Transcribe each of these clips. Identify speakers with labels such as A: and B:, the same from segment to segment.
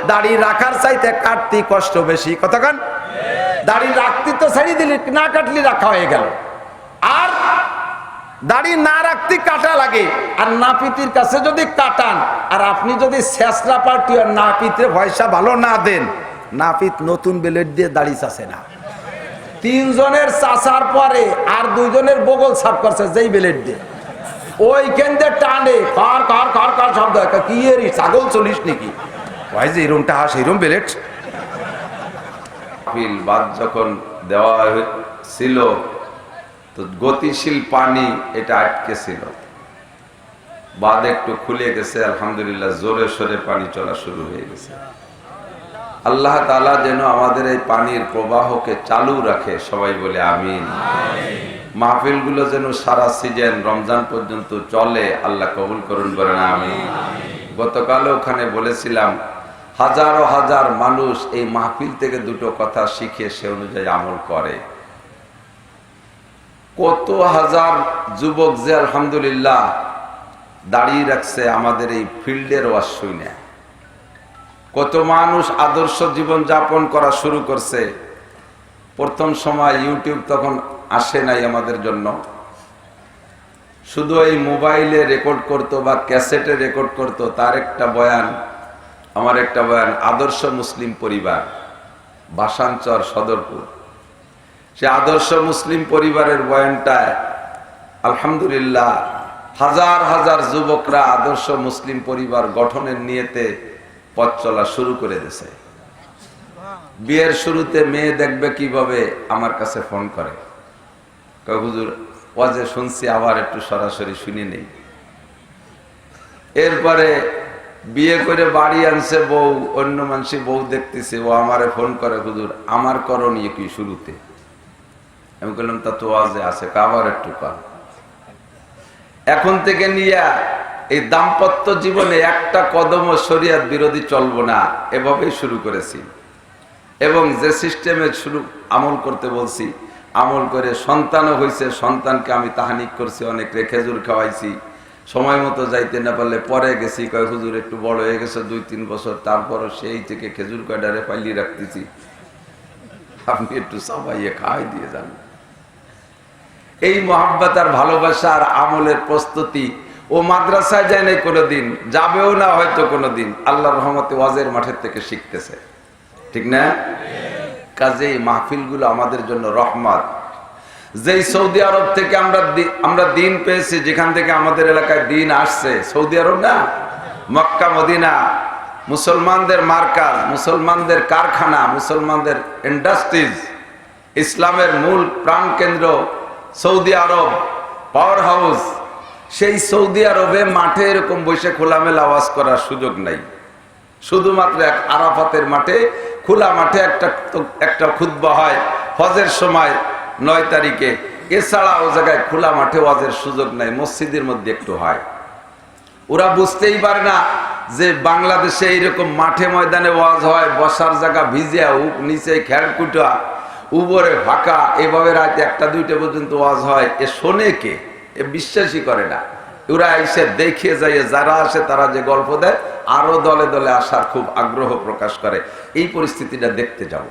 A: দাড়ি রাখার চাইতে কাটতে কষ্ট বেশি। কতক্ষণ দাড়ি রাখতে তো ছেড়ে দিলি, না কাটলি রাখা হয়ে গেল। আর দাড়ি না রাখতে কাটা লাগে, আর নাপিতের কাছে যদি কাটান আর আপনি যদি শেষরা পার্টি আর নাপিতের পয়সা ভালো না দেন, নাপিত নতুন ব্লেড দিয়ে দাড়ি চাষে না। 3 জনের চাষার পরে আর 2 জনের বগল সাফ করছে যেই ব্লেড দিয়ে, ওইখান দিয়ে টানে কার কার কার কার শব্দ। কি এর ছাগল চলিস নাকি ভাই, যে এরমটা হাস এরম ব্লেড। বাদ যখন দেওয়া ছিল তো গতিশীল পানি এটা আটকে ছিল, বাদ একটু খুলে গেছে, আলহামদুলিল্লাহ জোরে সোরে পানি চলা শুরু হয়ে গেছে। আল্লাহ তাআলা যেন আমাদের এই পানির প্রবাহকে চালু রাখে, সবাই বলে আমিন। মাহফিলগুলো যেন সারা সিজন রমজান পর্যন্ত চলে, আল্লাহ কবুল করুন, বলেন আমিন। গতকাল ওখানে বলেছিলাম হাজারো হাজার মানুষ এই মাহফিল থেকে দুটো কথা শিখে সে অনুযায়ী আমল করে। কত হাজার যুবক যে আলহামদুলিল্লাহ দাঁড়িয়ে রাখছে আমাদের এই ফিল্ডের ওয়াজ শুনে। কত মানুষ আদর্শ জীবন যাপন করা শুরু করছে। প্রথম সময় ইউটিউব তখন আসে নাই আমাদের জন্য, শুধু এই মোবাইলে রেকর্ড করতো বা ক্যাসেটে রেকর্ড করতো। তার একটা বয়ান, আমার একটা বয়ান, আদর্শ মুসলিম পরিবার, ভাষাঞ্চর সদরপুর। সে আদর্শ মুসলিম পরিবারের বয়ানটায় আলহামদুলিল্লাহ হাজার হাজার যুবকরা আদর্শ মুসলিম পরিবার গঠনের নিয়তে পথ চলা শুরু করে দিয়েছে। বিয়ের শুরুতে মেয়ে দেখবে কিভাবে আমার কাছে ফোন করে, হুজুর ওয়াজে শুনছি, আবার একটু সরাসরি শুনি নেই। এরপরে বিয়ে করে বাড়ি আনছে বউ, অন্য মানুষ বউ দেখতেছে, ও আমারে ফোন করে, হুজুর আমার করণীয় কি শুরুতে? আমি বললাম তা তো ওয়াজে আছে, আবার একটু কর। এখন থেকে নিয়ে এই দাম্পত্য জীবনে একটা কদমও শরিয়ত বিরোধী চলবো না, এভাবেই শুরু করেছি। এবং যে সিস্টেমে শুরু আমল করতে বলছি, আমল করে সন্তানও হয়েছে। সন্তানকে আমি তাহানিক করছি, অনেক খেজুর খাওয়াইছি। সময় মতো যাইতে না পারলে পরে গেছি, কয় হুজুর একটু বড় হয়ে গেছে 2-3 বছর, তারপরও সেই থেকে খেজুর কয়ডারে পাইলি রাখতেছি, আপনি একটু সবাইয়ে খাওয়াই দিয়ে যান। এই মহাব্বত আর ভালোবাসা আর আমলের প্রস্তুতি ও মাদ্রাসায় যায় নাই কোনোদিন, যাবেও না হয়তো কোনোদিন, আল্লাহর রহমতে ওয়াজের মাঠের থেকে শিখতেছে, ঠিক না? কাজেই মাহফিলগুলো আমাদের জন্য রহমত। যেই সৌদি আরব থেকে আমরা দিন পেয়েছি, যেখান থেকে আমাদের এলাকায় দিন আসছে, সৌদি আরব না, মক্কা মদিনা, মুসলমানদের মার্কাজ, মুসলমানদের কারখানা, মুসলমানদের ইন্ডাস্ট্রিজ, ইসলামের মূল প্রাণকেন্দ্র সৌদি আরব, পাওয়ার হাউস। সেই সৌদি আরবে মাঠে এরকম বসে খোলামেলা আওয়াজ করার সুযোগ নাই। শুধুমাত্র এক আরাফাতের মাঠে, খোলা মাঠে একটা খুতবা হয় হজের সময় 9 তারিখে। এছাড়া ও জায়গায় খোলা মাঠে ওয়াজের সুযোগ নাই, মসজিদের মধ্যে একটু হয়। ওরা বুঝতেই পারে না যে বাংলাদেশে এইরকম মাঠে ময়দানে ওয়াজ হয়, বসার জায়গা ভিজিয়া, নিচে খেড়কুটা, উপরে ফাঁকা, এভাবে রাত 1টা-2টা পর্যন্ত ওয়াজ হয়। এ শোনে কে? এ বিশ্বাসই করে না। ওরা এসে দেখে যায়, যারা আসে তারা যে গল্প দেয়, আরো দলে দলে আসার খুব আগ্রহ প্রকাশ করে। এই পরিস্থিতিটা দেখতে যাব।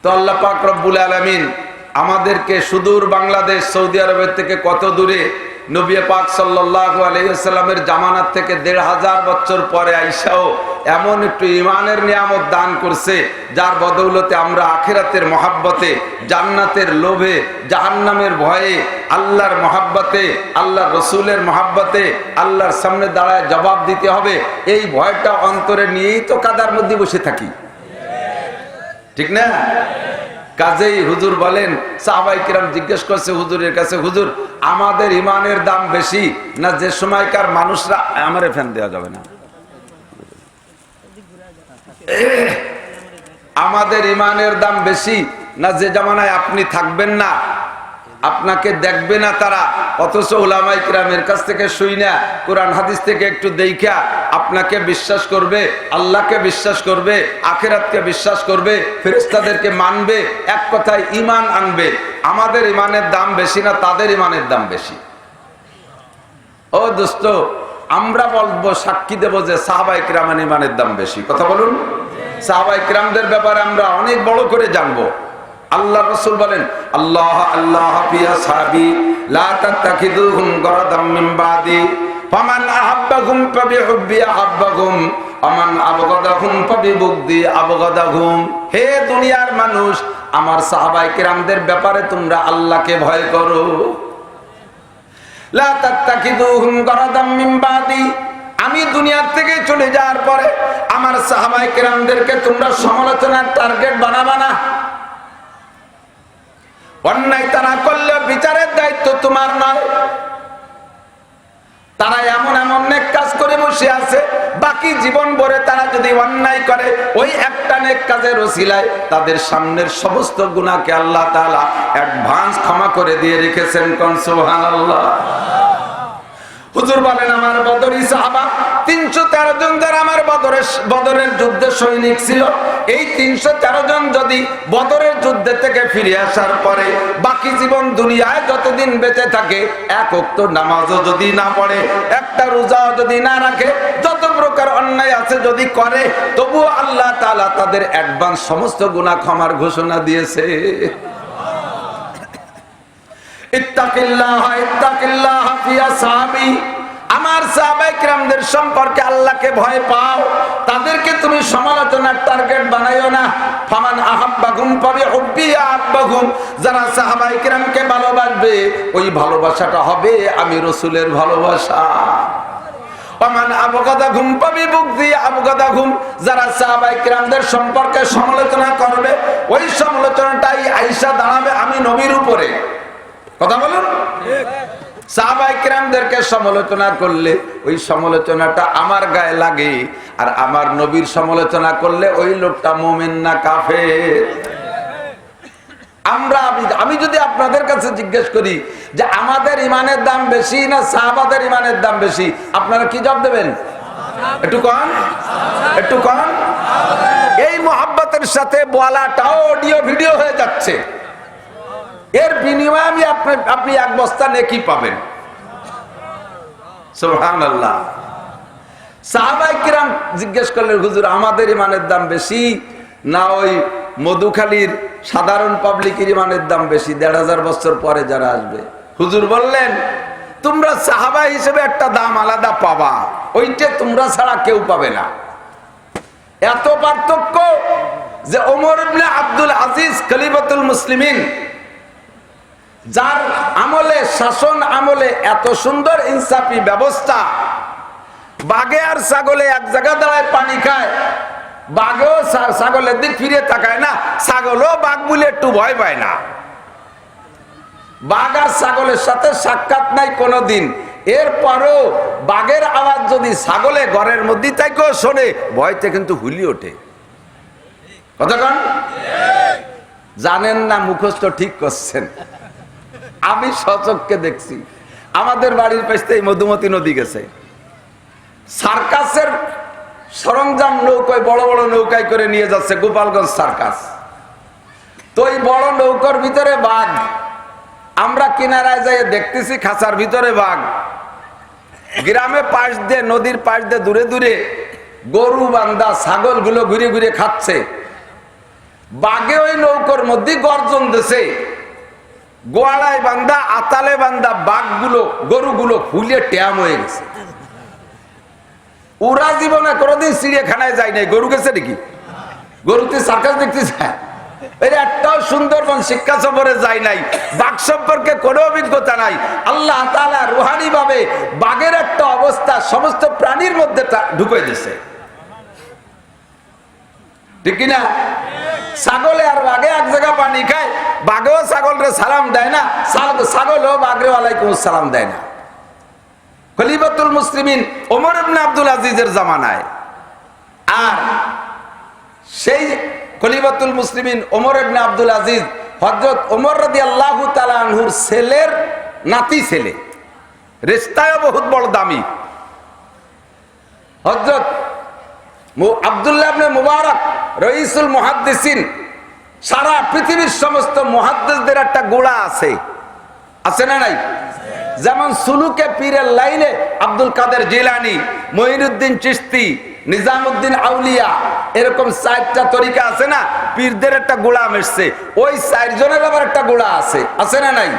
A: তো আল্লাহ পাক রব্বুল আলামিন আমাদেরকে সুদূর বাংলাদেশ, সৌদি আরবের থেকে কত দূরে, নবী পাক সাল্লাল্লাহু আলাইহি ওয়াসাল্লামের জামানাত থেকে 1500 বছর পরে আইসাও এমন একটু ইমানের নিয়ামত দান করছে, যার বদৌলতে আমরা আখিরাতের মহাব্বতে, জান্নাতের লোভে, জাহান্নামের ভয়ে, আল্লাহর মহাব্বতে, আল্লাহর রসুলের মহাব্বতে, আল্লাহর সামনে দাঁড়ায় জবাব দিতে হবে, এই ভয়টা অন্তরে নিয়েই তো কাদার মধ্যে বসে থাকি, ঠিক না? কাজেই হুজুর বলেন, সাহাবায়ে কিরাম জিজ্ঞেস করছে হুজুরের কাছে, হুজুর আমাদের ইমানের দাম বেশি না যে সময়কার মানুষরা, আমারে ফ্যান দেওয়া যাবে না, আমাদের ইমানের দাম বেশি না যে জামানায় আপনি থাকবেন না, আপনাকে দেখবে না তারা, অথচ উলামায়ে কিরামের কাছ থেকে শুইনা, কোরআন হাদিস থেকে একটু দেইখা আপনাকে বিশ্বাস করবে, আল্লাহকে বিশ্বাস করবে, আখিরাতকে বিশ্বাস করবে, ফেরেশতাদেরকে মানবে, এক কথায় ঈমান আনবে। আমাদের ঈমানের দাম বেশি না তাদের ঈমানের দাম বেশি? ও দোস্ত, আমরা বলবো, সাক্ষী দেব যে সাহাবায়ে কিরামের ইমানের দাম বেশি। কথা বলুন। সাহাবায়ে কিরামদের ব্যাপারে আমরা অনেক বড় করে জানবো। আল্লাহ রাসূল বলেন, আল্লাহ আল্লাহ ফি আসহাবি লা তাত্তাখিদুহুম গরাদাম মিন বাদি ফামান আহাব্বাহুম ফাবিহুব্বি আহাব্বাহুম আমান আবগাদাহুম ফাবিবুগদি আবগাদাহুম। হে দুনিয়ার মানুষ, আমার সাহাবায়ে কিরামদের ব্যাপারে তোমরা আল্লাহকে ভয় করো। লা তাত্তাখিদুহুম গরাদাম মিন বাদি, আমি দুনিয়া থেকে চলে যাওয়ার পরে আমার সাহাবায়ে কিরামদেরকে তোমরা সমালোচনার টার্গেট বানাবা না। অন্যায় তারা করলে বিচারের দায়িত্ব তোমার নয়। তারা এমন এমন নেক কাজ করে বসে আছে, বাকি জীবন ভরে তারা যদি অন্যায় করে, ওই একটা নেক কাজের ওসিলায় তাদের সামনের সমস্ত গুনাহকে আল্লাহ তাআলা অ্যাডভান্স ক্ষমা করে দিয়ে রেখেছেন। কোন সুবহানাল্লাহ। হুজুর বলেন, আমার বদরি সাহাবা 313 জন যারা আমার বদরের যুদ্ধে সৈনিক ছিল, এই 313 জন যদি বদরের যুদ্ধ থেকে ফিরে আসার পরে বাকি জীবন দুনিয়ায় যতদিন বেঁচে থাকে, এক ওয়াক্ত নামাজও যদি না পড়ে, একটা রোজাও যদি না রাখে, যত প্রকার অন্যায় আছে যদি করে, তবুও আল্লাহ তাআলা তাদের অ্যাডভান্স সমস্ত গুনাহ ক্ষমার ঘোষণা দিয়েছে। ইত্তাকিল্লাহ ইত্তাকিল্লাহ ফি আসহাবি, আমার সাহাবায়ে কিরামদের সম্পর্কে আল্লাহকে ভয় পাও, তাদেরকে তুমি সমালোচনার টার্গেট বানাইও না। ফামান আহাব্বাহুম ফাবিহুব্বি আহাব্বাহুম, যারা সাহাবায়ে কিরামকে ভালোবাসবে, ওই ভালোবাসাটা হবে আমি রাসূলের ভালোবাসা। ওমান আবগাদাহুম ফাবিবুগদি আবগাদাহুম, যারা সাহাবায়ে কিরামদের সম্পর্কে সমালোচনা করবে, ওই সমালোচনাটাই আয়েশা দাঁড়াবে আমি নবীর উপরে। কথা বলুন। সাহাবায়ে কিরামদেরকে সমালোচনা করলে ওই সমালোচনাটা আমার গায়ে লাগে, আর আমার নবীর সমালোচনা করলে ওই লোকটা মুমিন না কাফের। আমি যদি আপনাদের কাছে জিজ্ঞেস করি যে আমাদের ইমানের দাম বেশি না সাহাবাদের ইমানের দাম বেশি, আপনারা কি জবাব দেবেন? একটু কন, একটু কন। এই মুহাব্বতের সাথে বলাটাও অডিও ভিডিও হয়ে যাচ্ছে, এর বিনিময়ে আপনি এক বস্তা নেকি পাবেন। সুবহানাল্লাহ। সাহাবায়ে কিরাম জিজ্ঞেস করলেন, হুজুর আমাদের ইমানের দাম বেশি না ওই মধুখালীর সাধারণ পাবলিকের ইমানের দাম বেশি ১৫০০ বছর পরে যারা আসবে? হুজুর বললেন, তোমরা সাহাবা হিসেবে একটা দাম আলাদা পাবা, ওইটা তোমরা ছাড়া কেউ পাবে না। এত পার্থক্য যে ওমর ইবনে আব্দুল আজিজ খলিফাতুল মুসলিমিন, যার আমলে, শাসন আমলে এত সুন্দর ইনসাফি ব্যবস্থা, বাঘে আর ছাগলে এক জায়গা দাঁড়ায় পানি খায়, বাঘেও ছাগলের দিক ফিরে তাকায় না, ছাগলও বাঘ বলে একটু ভয় পায় না। বাঘ আর ছাগলের সাথে সাক্ষাৎ নাই কোনোদিন, এরপরও বাঘের আওয়াজ যদি ছাগলে ঘরের মধ্যে থেকেও শোনে, ভয়তে কিন্তু হুলি ওঠে। কতক্ষণ জানেন না, মুখস্থ ঠিক করছেন। আমি সচক্ষে দেখছি, আমাদের বাড়ির পাশে মধুমতি নদী গেছে, সার্কাসের সরঞ্জাম নৌকায়, বড় বড় নৌকায় করে নিয়ে যাচ্ছে গোপালগঞ্জ সার্কাস। তো এই বড় নৌকার ভিতরে বাঘ, আমরা কিনারায় যাই দেখতেছি খাঁচার ভিতরে বাঘ। গ্রামে পাশ দিয়ে, নদীর পাশ দিয়ে দূরে দূরে গরু বান্ধা ছাগল গুলো ঘুরে ঘুরে খাচ্ছে, বাঘে ওই নৌকার মধ্যে গর্জন দিছে। গোয়ালায় বান্ধা, আতালে বান্ধা বাঘগুলো, গরুগুলো ফুলিয়ে ট্যাম হয়ে গেছে। ওরা জীবনে কোনোদিন চিড়িয়াখানায় যায় নাই, গরু গেছে নাকি? গরুতে সার্কাস দেখতে যায়? একটাও সুন্দরবন শিক্ষা সফরে যায় নাই, বাঘ সম্পর্কে কোনো অভিজ্ঞতা নাই। আল্লাহ তাআলা রুহানি ভাবে বাঘের একটা অবস্থা সমস্ত প্রাণীর মধ্যে ঢুকে দিয়েছে, ঠিক কিনা? ছাগলে আর বাঘে এক জায়গা পানি খায়, বাঘেও ছাগলরে সালাম দেয় না, ছাগলও বাঘরে ওয়ালাইকুম আসসালাম দেয় না। খলিফাতুল মুসলিমিন ওমর ইবনে আব্দুল আজিজের জামানায়, আর সেই খলিফাতুল মুসলিমিন ওমর ইবনে আব্দুল আজিজ হযরত ওমর রাদিয়াল্লাহু তাআলা আনহুর ছেলের নাতি ছেলে, রিশতায়ও বহুত বড় দামি। হযরত আব্দুল্লাহ ইবনে মুবারক রাইসুল মুহাদ্দিসিন, সারা পৃথিবীর সমস্ত মুহাদ্দিসদের একটা গোড়া আছে, আছে না নাই? যেমন সুলুকে পীরের লাইনে আব্দুল কাদের জিলানী, মঈনুদ্দিন চিশতি, নিজামউদ্দিন আউলিয়া, এরকম 4টা তরিকা আছে না, পীরদের একটা গোলাম এসছে, ওই 4 জনের আবার একটা গোলা আছে না নাই?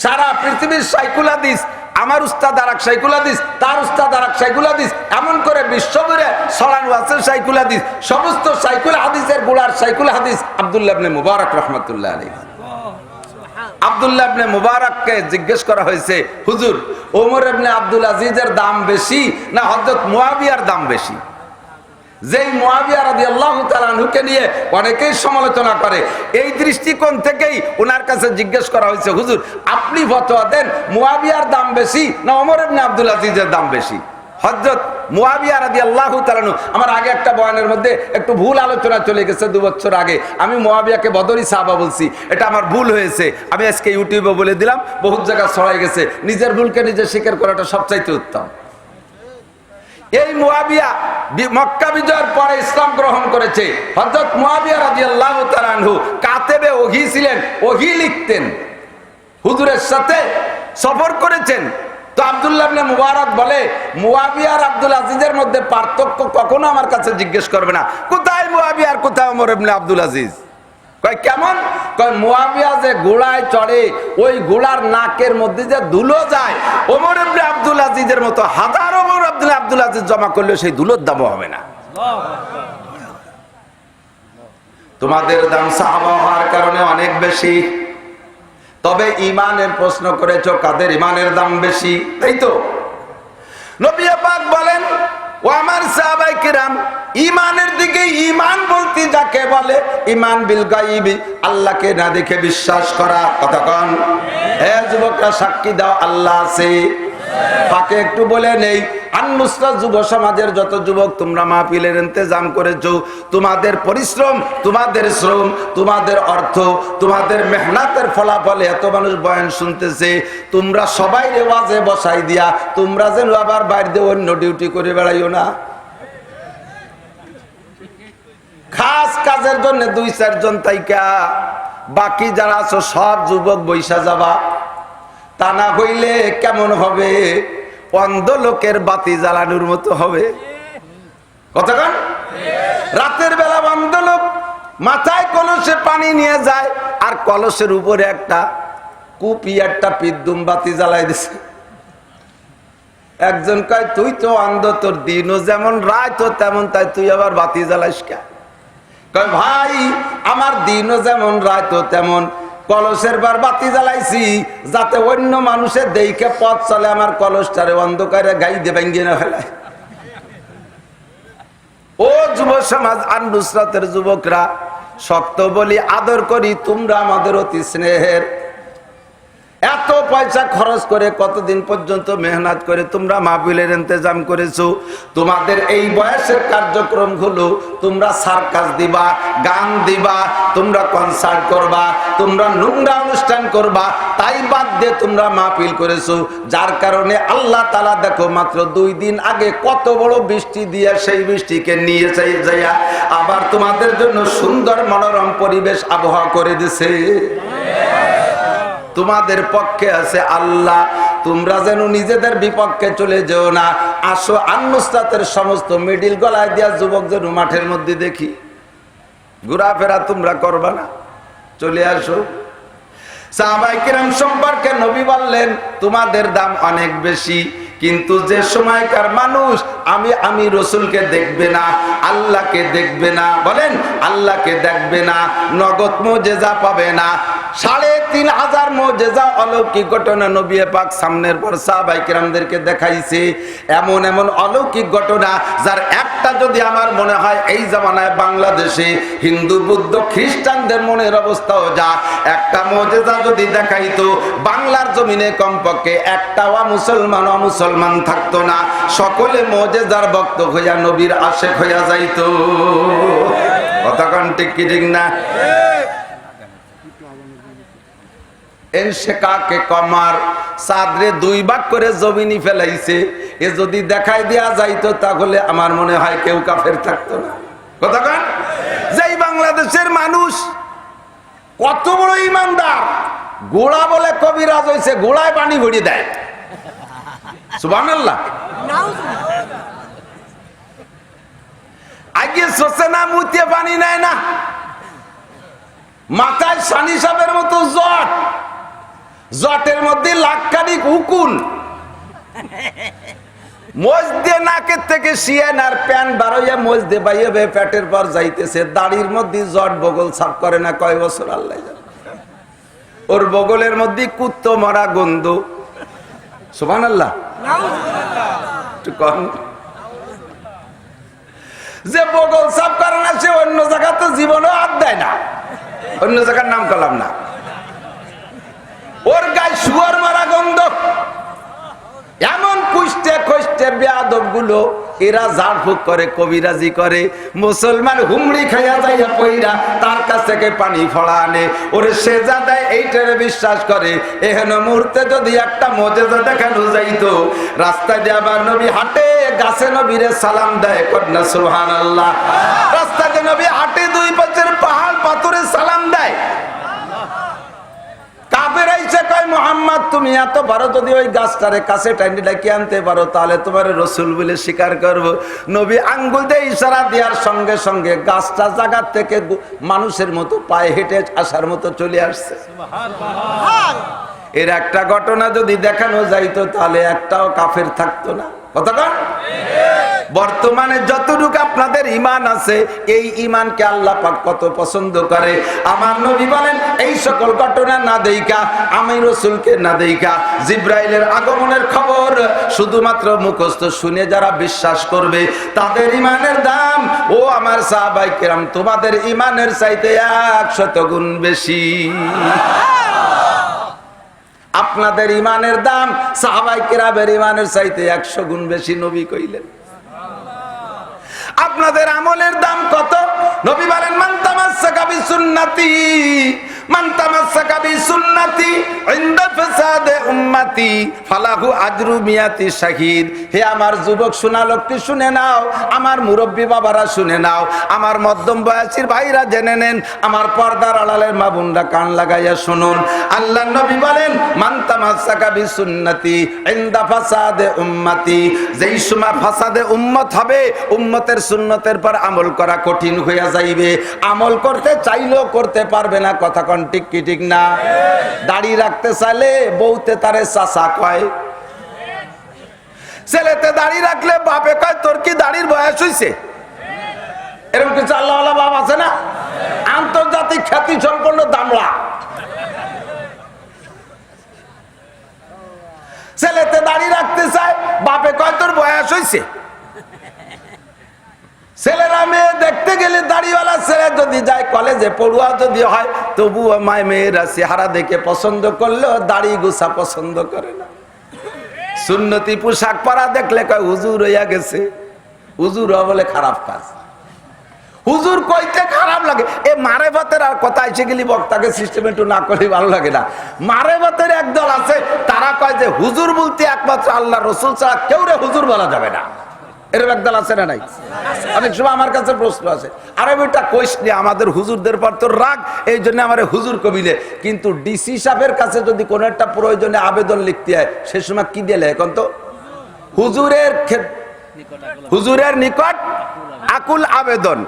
A: সারা পৃথিবীর শাইখুল হাদিস, আমার উস্তাদ আরেক শাইখুল হাদিস, তার উস্তাদ আরেক শাইখুল হাদিস, এমন করে বিশ্বজুড়ে ছড়ানো আছে শাইখুল হাদিস। সমস্ত শাইখুল হাদিসের গোলার শাইখুল হাদিস আব্দুল্লাহ ইবনে মুবারক রাহমাতুল্লাহ আলাইহি। আব্দুল্লাহ ইবনে মুবারককে জিজ্ঞেস করা হয়েছে, হুজুর ওমর ইবনে আব্দুল আজিজের দাম বেশি না হযরত মুয়াবিয়ার দাম বেশি? যেই মুয়াবিয়া রাদিয়াল্লাহু তাআলা আনহুকে নিয়ে অনেকেই সমালোচনা করে, এই দৃষ্টিকোণ থেকেই ওনার কাছে জিজ্ঞেস করা হয়েছে, হুজুর আপনি ফতোয়া দেন মুয়াবিয়ার দাম বেশি না ওমর ইবনে আব্দুল আজিজের দাম বেশি? হযরত মুয়াবিয়া রাদিয়াল্লাহু তাআলা আনহু, আমার আগে একটা বয়ানের মধ্যে একটু ভুল আলোচনা চলে গেছে 2 বছর আগে, আমি মুয়াবিয়াকে বদরি সাহাবা বলছি, এটা আমার ভুল হয়েছে, আমি আজকে ইউটিউবে বলে দিলাম, বহুত জায়গায় ছড়াই গেছে। নিজের ভুলকে নিজে স্বীকার করাটা সবচাইতে উত্তম। এই মুয়াবিয়া মক্কা বিজয়ের পরে ইসলাম গ্রহণ করেছে। হযরত মুয়াবিয়া রাদিয়াল্লাহু তাআলা আনহু কাতেবে ওহী ছিলেন, ওহী লিখতেন, হুজুরের সাথে সফর করেছেন। তো আব্দুল্লাহ ইবনে মুবারক বলে, মুয়াবিয়া আর আব্দুল আজিজের মধ্যে পার্থক্য কখনো আমার কাছে জিজ্ঞেস করবে না, কোথায় মুয়াবিয়া আর কোথায় ওমর ইবনে আব্দুল আজিজ? কয় কেমন? কয় মুয়াবিয়া যে ঘোড়ায় চড়ে, ওই ঘোড়ার নাকের মধ্যে যে ধুলো যায়, ওমর ইবনে আব্দুল আজিজের মতো হাজার ওমর ইবনে আব্দুল আজিজ জমা করলে সেই ধুলোর দামও হবে না। তোমাদের দাম সাহাবা হওয়ার কারণে অনেক বেশি, তবে ইমানের প্রশ্ন করেছো, কাদের ইমানের দাম বেশি? তাই তো নবী পাক বলেন, ও আমার সাহাবায়ে কিরাম, ইমানের দিকে ইমান বলতে যাকে বলে ইমান বিল গায়বি, আল্লাহকে না দেখে বিশ্বাস করা। কথা কন, হে যুবকরা সাক্ষী দাও আল্লাহ আছে। ফাঁকে একটু বলে নেই, আন-নুসরাত যুব সমাজের যত যুবক তোমরা মাহফিলের ইন্তেজাম করেছো, তোমাদের পরিশ্রম, তোমাদের শ্রম, তোমাদের অর্থ, তোমাদের মেহনতের ফলাফলে এত মানুষ বয়ান শুনতেছে, তোমরা সবাই রেওয়াজে বসাই দিয়া তোমরা যেন আবার বাইরে দিয়ে অন্য ডিউটি করে বেড়াইও না। খাস কাজের জন্য 2-4 জন তাইকা, বাকি যারা আছো সব যুবক বৈশা যাবা। তা না হইলে কেমন হবে? অন্ধ লোকের বাতি জ্বালানোর মতো হবে। কতক্ষণ রাতের বেলা অন্ধ লোক মাথায় কলসে পানি নিয়ে যায়, আর কলসের উপরে একটা কুপি, একটা পিদ্দুম বাতি জ্বালাই দিছে। একজন কয়, তুই তো অন্ধ, তোর দিনও যেমন রাতও তেমন, তাই তুই আবার বাতি জ্বালাইস কে? কয় ভাই, আমার দিনও যেমন রাতও তেমন, কলসের বার বাতি জ্বালাইছি যাতে অন্য মানুষের দেখে পথ চলে, আমার কলসটারে অন্ধকারে গাইতে ভাঙ্গিয়ে না ফেলায়। ও যুব সমাজ, আন-নুসরাতের যুবকরা, শক্ত বলি আদর করি, তোমরা আমাদের অতি স্নেহের। এত পয়সা খরচ করে কতদিন পর্যন্ত মেহনত করে তোমরা মাহফিলের ইন্তেজাম করেছো, তোমাদের এই বয়সের কার্যক্রম হলো তোমরা সার্কাস দিবা, গান দিবা, তোমরা কনসার্ট করবা, তোমরা নোংরা অনুষ্ঠান করবা, তাই বাদ দিয়ে তোমরা মাহফিল করেছো। যার কারণে আল্লাহ তাআলা দেখো মাত্র 2 দিন আগে কত বড় বৃষ্টি দিয়ে সেই বৃষ্টিকে নিয়ে যাইয়া আবার তোমাদের জন্য সুন্দর মনোরম পরিবেশ আবহাওয়া করে দিছে। তোমাদের পক্ষে আছে আল্লাহ, তোমরা যেন নিজেদের বিপক্ষে চলে যেও না। আসো, আন-নুসরাতের সমস্ত মিডিল গলায় দিয়া যুবক যেন মাঠের মধ্যে দেখি, ঘোরাফেরা তোমরা করবা না, চলে আসো। সাহাবায়ে কিরাম সম্পর্কে নবী বললেন, তোমাদের দাম অনেক বেশি, কিন্তু যে সময়কার মানুষ আমি রসুলকে দেখবে না, আল্লাহকে দেখবে না, বলেন আল্লাহকে দেখবে না, নগদ মুজিজা পাবে না, 3500 মুজিজা অলৌকিক ঘটনা নবী পাক সামনের পর সাহাবায়ে কিরামদেরকে দেখাইছে। এমন এমন অলৌকিক ঘটনা যার একটা যদি আমার মনে হয় এই জামানায় বাংলাদেশে হিন্দু বৌদ্ধ খ্রিস্টানদের মনের অবস্থাও যা, একটা মুজিজা যদি দেখাইতো, বাংলার জমিনে কমপক্ষে একটাও মুসলমান থাকতো না, সকলে মুজিজার ভক্ত হইয়া নবীর আশেক হইয়া যাইতো। কথাকান ঠিক কি ঠিক না? এনশেকাকে কমার চাঁদরে 2 ভাগ করে জমিনি ফেলাইছে, এ যদি দেখাই দেয়া যাইতো তাহলে আমার মনে হয় কেউ কাফের থাকতো না। কথাকান, যেই বাংলাদেশের মানুষ কত বড় ইমানদার, গোড়া বলে কবিরাজ হয়েছে, গোড়ায় পানি ভরিয়ে দেয়। সুবহানাল্লাহ। আগে সোসে না মুতিয়ে পানি নেয় না, মাথায় সানি সাপের মতো জট, জটের মধ্যে লাখখানিক উকুন, মোজ দিয়ে নাকের থেকে শিয়ান আর প্যান বারোইয়া মোজ দিয়ে বাইয়ে পেটের পর যাইতেছে, দাড়ির মধ্যে জট, বগল সাফ করে না কয় বছর আল্লাহ জানে। ওর বগলের মধ্যে কুত্তো মরা গন্ধ। সুবহানাল্লাহ। যে বগল সাফ করে না সে অন্য জায়গা তো জীবনেও হাত দেয় না, অন্য জায়গার নাম করলাম না। ওর গায়ে শুয়ার মারা গন্ধ। এমন কুষ্টে খুষ্টে বেয়াদব গুলো এরা ঝাড়ফুঁক করে, কবিরাজি করে। মুসলমান হুমড়ি খাইয়া যাইয়া পইরা তার কাছ থেকে পানি ফড়া আনে, ওরে সেজা দেয়, এইটারে বিশ্বাস করে। এহেন মুহূর্তে যদি একটা মুজিজা দেখানো যাইতো, রাস্তায় দিয়ে আবার নবী হাঁটে, গাছে নবীরে সালাম দেয়, কন্যা সুবহানাল্লাহ। রাস্তায় দিয়ে নবী হাঁটে, দুই পাশের পাহাড় পাথরে সালাম দেয়। মোহাম্মদ তুমি এত পারো, যদি ওই গাছটারে কাছে টাইনি ডাকি আনতে পারো তাহলে তোমার রসুল বলে স্বীকার করব। নবী আঙ্গুল দিয়ে ইশারা দেওয়ার সঙ্গে সঙ্গে গাছটা জায়গা থেকে মানুষের মতো পায়ে হেঁটে আসার মতো চলে আসছে। এর একটা ঘটনা যদি দেখানো যাইতো তাহলে একটাও কাফের থাকতো না। কতক্ষণ? বর্তমানে যতটুকু আপনাদের ঈমান আছে, এই ঈমানকে আল্লাহ পাক কত পছন্দ করে। আমার নবী বলেন, এই সকল ঘটনা না দেইখা, আমি রাসূলকে না দেইখা, জিবরাইলের আগমনের খবর শুধুমাত্র মুখস্থ শুনে যারা বিশ্বাস করবে, তাদের ঈমানের দাম, ও আমার সাহাবায়ে কেরাম, তোমাদের ঈমানের চাইতে 100 গুণ বেশি। আপনাদের ঈমানের দাম সাহাবায়ে কেরামের ঈমানের চাইতে 100 গুণ বেশি। নবী কইলেন। আপনাদের আমলের দাম কত? নবী বলেন, মান তামাসসাকা বিসুন্নতি, মান তামাসসাকা বিসুন্নতি ইনদা ফাসাদে উম্মতি ফালাহু আজরু মিয়াতি শাহিদ। হে আমার যুবক সোনা লোকটি শুনে নাও, আমার মুরব্বী বাবারা শুনে নাও, আমার মধ্যম বয়সীর ভাইরা জেনে নেন, আমার পর্দার আড়ালের মা বোনরা কান লাগাইয়া শুনুন। আল্লাহর নবী বলেন, মান তামাসসাকা বিসুন্নতি ইনদা ফাসাদে উম্মতি, যেই সময় ফাসাদে উম্মত হবে, উম্মতের সুন্নতের পর আমল করা কঠিন হইয়া যাইবে, আমল করতে চাইলেও করতে পারবে না। কথা কোন ঠিক কি ঠিক না? দাড়ি রাখতে চাইলে বউতে তারে চাচা কয়, ছেলেতে দাড়ি রাখলে বাপে কয় তোর কি দাড়ির বয়স হইছে। এরকম কিছু আল্লাহওয়ালা বাপ আছে না? আন্তর্জাতিক খ্যাতি সম্পন্ন দামড়া। ছেলেতে দাড়ি রাখতে চায়, বাপে কয় তোর বয়স হইছে। ছেলেরা মেয়ে দেখতে গেলে দাড়িওয়ালা ছেলে যদি যায়, কলেজে পড়ুয়া যদি হয়, তবুও মায় মেয়েরা চেহারা দেখে পছন্দ করলেও দাড়ি গোছা পছন্দ করে না। সুন্নতি পোশাক পরা দেখলে কয় হুজুর হইয়া গেছে। হুজুর বলে খারাপ কাজ। হুজুর কইতে খারাপ লাগে। এ মারেফতের আর কথা এসে গেলি বক্তাকে সিস্টেম একটু না করলে ভালো লাগে না। মারেফতের একদল আছে, তারা কয় যে হুজুর বলতে একমাত্র আল্লাহ রসুল ছাড়া কেউ রে হুজুর বলা যাবে না। এরকম একদল আছে না নাই? অনেক সময় আমার কাছে প্রশ্ন আছে, আরে বেটা কইস নি, আমাদের হুজুরদের পর তো রাগ, এই জন্য আমার হুজুর কবিলে। কিন্তু ডিসি সাহেবের কাছে যদি কোনো একটা প্রয়োজনে আবেদন লিখতে হয়, সে সময় কি দিলে? এখন তো হুজুরের নিকট আকুল আবেদন।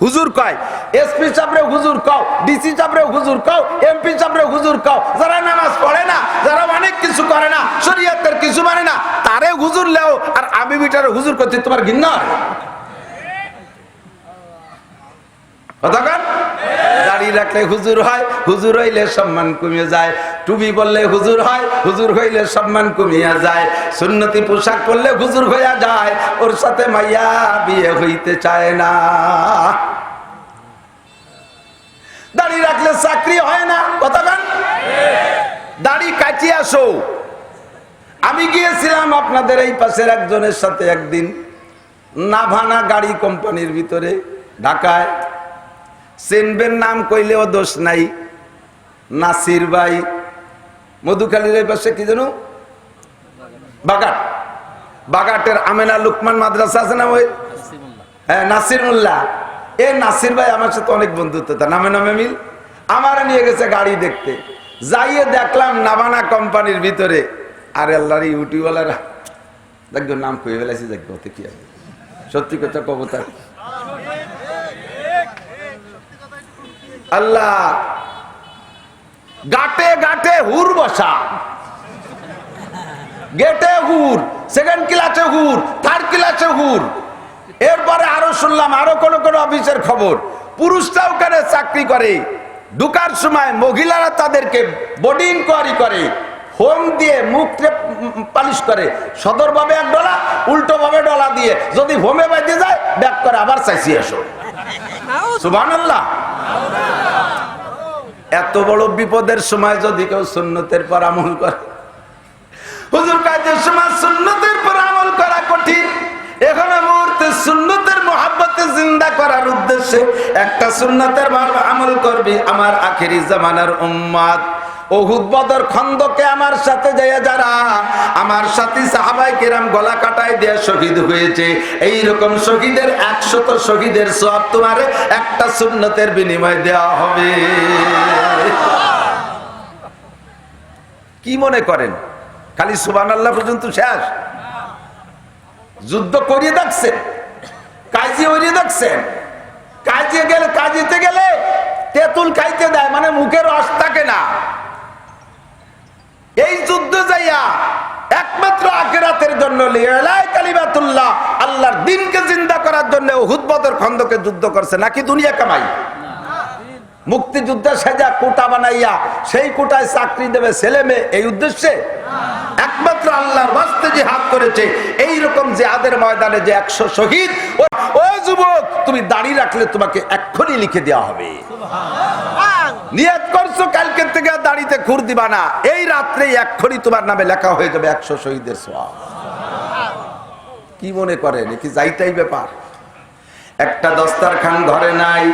A: হুজুর কয়, এসপি সাহেবরে হুজুর কও, ডিসি সাহেবরে হুজুর কও, এমপি সাহেবরে হুজুর কও। যারা নামাজ পড়ে না, যারা অনেক কিছু করে না, শরীয়তের কিছু মানে না, তারে হুজুর লেও। আর আমি বিটারে হুজুর করতে তোমার ঘৃণা? কতক্ষণ? দাড়ি রাখলে হুজুর হয়, হুজুর হইলে সম্মান কমে যায়। টুপি বললে হুজুর হয়, হুজুর হইলে সম্মান কমিয়া যায়। সুন্নতি পোশাক পরলে হুজুর হইয়া যায়, ওর সাথে মাইয়া বিয়ে হইতে চায় না। দাড়ি রাখলে চাকরি হয় না। কতক্ষণ? দাড়ি কাটিয়ে আসো। আমি গিয়েছিলাম আপনাদের এই পাশের একজনের সাথে একদিন, নাভানা গাড়ি কোম্পানির ভিতরে ঢাকায়। চেনবেন, নাম কইলেও দোষ নাই, নাসির ভাই। মধুখালীর এই পাশে কি জানো, বাগাট, বাগাটের আমেনা লুকমান মাদ্রাসা আছে না, ওই হ্যাঁ নাসির মোল্লা। এ নাসির ভাই আমার সাথে অনেক বন্ধুত্ব, তার নামে নামে মিল। আমার নিয়ে গেছে গাড়ি দেখতে। যাইয়ে দেখলাম নাভানা কোম্পানির ভিতরে, আর আল্লাহর ইউটিউবওয়ালারা দেখো নাম কয়ে ফেলেছি, দেখো ওতে কি আছে, সত্যি কথা কবতার আল্লাহ গাটে গাটে হুর বসা, গেটে হুর, সেকেন্ড ক্লাসে হুর, থার্ড ক্লাসে হুর। এরপরে আরো শুনলাম আরো কোন কোন অফিসের খবর, পুরুষরাও ওখানে চাকরি করে, ঢুকার সময় মহিলারা তাদেরকে বডি ইনকোয়ারি করে, হোম দিয়ে মুখ পালিশ করে, সদর ভাবে এক ডলা, উল্টো ভাবে ডলা দিয়ে, যদি হোমে বাইতে যায় ব্যাক করে আবার চাইছি এসো। সুবহানাল্লাহ। এত বড় বিপদের সময় যদি কেউ সুন্নতের পর আমল করে, হুজুর কাজের সময় সুন্নতের পর আমল করা কঠিন, এখানে মুহূর্তে সুন্নতের মহাব্বতে জিন্দা করার উদ্দেশ্যে একটা সুন্নতের আমল করবি আমার আখেরি জামানার উম্মত। উহুদ বদর খন্দকে আমার সাথে যায় যারা, আমার সাথী সাহাবায়ে কেরাম গলা কাটায় দিয়ে শহীদ হয়েছে, এই রকম শহীদের 100 শহীদের সওয়াব তোমারে একটা সুন্নতের বিনিময়ে দেওয়া হবে। কি মনে করেন খালি সুবহানাল্লাহ পর্যন্ত শেষ? যুদ্ধ করিয়ে দেখছেন, কাজী হইয়ে দেখছেন, কাজীতে গেলে তেঁতুল খাইতে দেয়, মানে মুখের রস থাকে না। এই যুদ্ধ যাইয়া একমাত্র আখিরাতের জন্য কালিমাতুল্লাহ, আল্লাহর দ্বীনকে জিন্দা করার জন্য উহুদ বদর খন্দকে যুদ্ধ করছে, নাকি দুনিয়া কামাই? মুক্তিযুদ্ধে সেজা কোটা বানাইয়া সেই কোটায় চাকরি দেবে ছেলে মেয়ে, এই উদ্দেশ্যে? একমাত্র আল্লাহর ওয়াস্তে জিহাদ করেছে। এই রকম জিহাদের ময়দানে যে 100 শহীদ, ও যুবক তুমি দাড়ি রাখলে তোমাকে এক্ষুনি লিখে দেওয়া হবে। নিয়ত করছো কালকে থেকে দাড়িতে খুর দিবা না, এই রাত্রে এক্ষুনি তোমার নামে লেখা হয়ে যাবে 100 শহীদের সওয়াব। কি মনে করেন কি যাইতাই ব্যাপার? একটা দস্তারখান ঘরে নাই,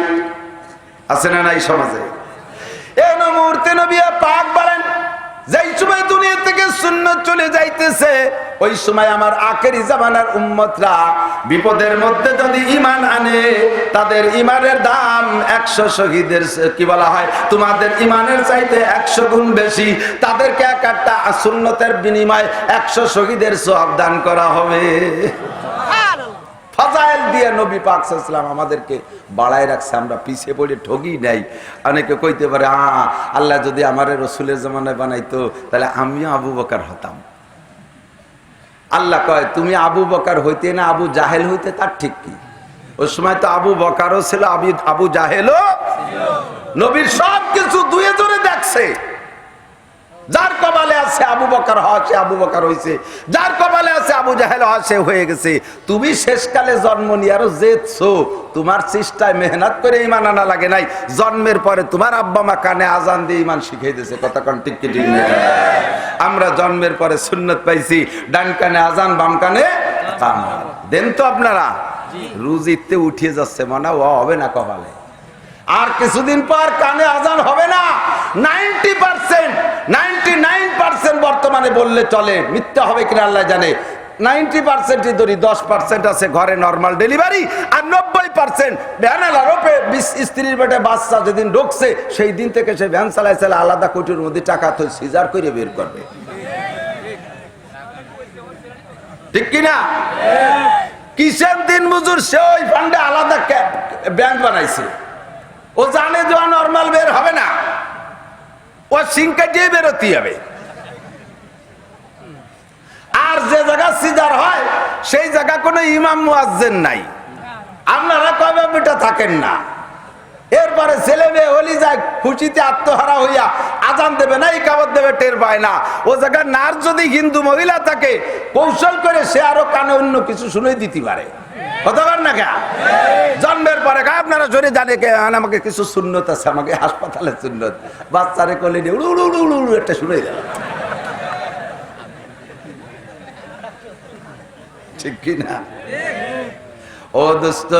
A: আছে না নাই সমাজে? এই মুহূর্তে নবী পাক বলেন, যেই সময় দুনিয়া থেকে সুন্নাত চলে যাইতেছে, ওই সময় আমার আখেরি জামানার উম্মতরা বিপদের মধ্যে যদি ঈমান আনে, তাদের ঈমানের দাম 100 শহীদের, কি বলা হয়, তোমাদের ঈমানের চাইতে 100 গুণ বেশি। তাদেরকে এক একটা সুন্নতের বিনিময়ে 100 শহীদের সওয়াব দান করা হবে। ফাজাইল দিয়ে নবী পাক সাল্লাল্লাহু আলাইহি ওয়াসাল্লাম আমাদেরকে বাড়ায় রাখছে, আমরা পিছিয়ে পড়ে ঠগি নাই। অনেকে কইতে পারে আল্লাহ যদি আমারে রাসূলের জামানায় বানাইতো তাহলে আমিও আবু বকর হতাম। আল্লাহ কয় তুমি আবু বকর হইতে না আবু জাহেল হইতে, তার ঠিক কি? ওই সময় তো আবু বকরও ছিল, আবু জাহেলও ছিল। নবীর সব কিছু দুয়ে জোরে দেখছে। যার কপালে আছে আবু বকর হওয়া, সে আবু বকর হয়েছে, যার কপালে আছে আবু জাহেল হওয়া, সে হয়ে গেছে। তুমি শেষকালে জন্ম নিয়ে আরো যেছো, তোমার চেষ্টায় মেহনত করে ঈমান আনা লাগে নাই, জন্মের পরে তোমার আব্বা মা কানে আজান দিয়ে ঈমান শিখিয়ে দিয়েছে। কথা কোন ঠিক কি ঠিক না? আমরা জন্মের পরে সুন্নত পাইছি, ডান কানে আজান বাম কানে কামাল। দেন তো আপনারা রুজিতে উঠিয়ে যাচ্ছে, মনে হবে না কপালে। আর কিছুদিন পর কানে আজান হবে না। 90%, 99% বর্তমানে বললে চলে, মিথ্যা হবে কিনা আল্লাহ জানে। 90%ই ধরি, 10% আছে ঘরে নরমাল ডেলিভারি, আর 90% ভ্যানালার ওপরে স্ত্রীর পেটে বাচ্চা যেদিন ঢুকছে সেই দিন থেকে সে ভ্যান চালায় চালায় আলাদা কোটির মধ্যে টাকা তো সিজার করে বের করবে। ঠিক কিনা? কিসের দিন মজুর, সে ওই ফান্ডে আলাদা ব্যাংক বানাইছে। ও জানে যে নরমাল বের হবে না, ও সিংকা দিয়ে বেরোতে হবে। আর যে জায়গা সিজার হয় সেই জায়গা কোনো ইমাম মুয়াজ্জিন নাই, আপনারা কবে বেটা থাকেন না। এরপরে ছেলে মেয়ে হলি যায় খুশিতে আত্মহারা হইয়া আজান দেবে না, ইকামত দেবে, টের পায় না। ও জায়গায় নার যদি হিন্দু মহিলা থাকে, কৌশল করে সে আরো কানে অন্য কিছু শুনে দিতে পারে। জন্মের পরে আপনারা জোরে জানে আমাকে কিছু সুন্নত আছে, আমাকে হাসপাতালে সুন্নত, বাচ্চারে কোলে নিয়ে উড়ু উড়ু উড়ু উড়ু একটা শুনে গেল। ঠিক কিনা? ও দোস্ত,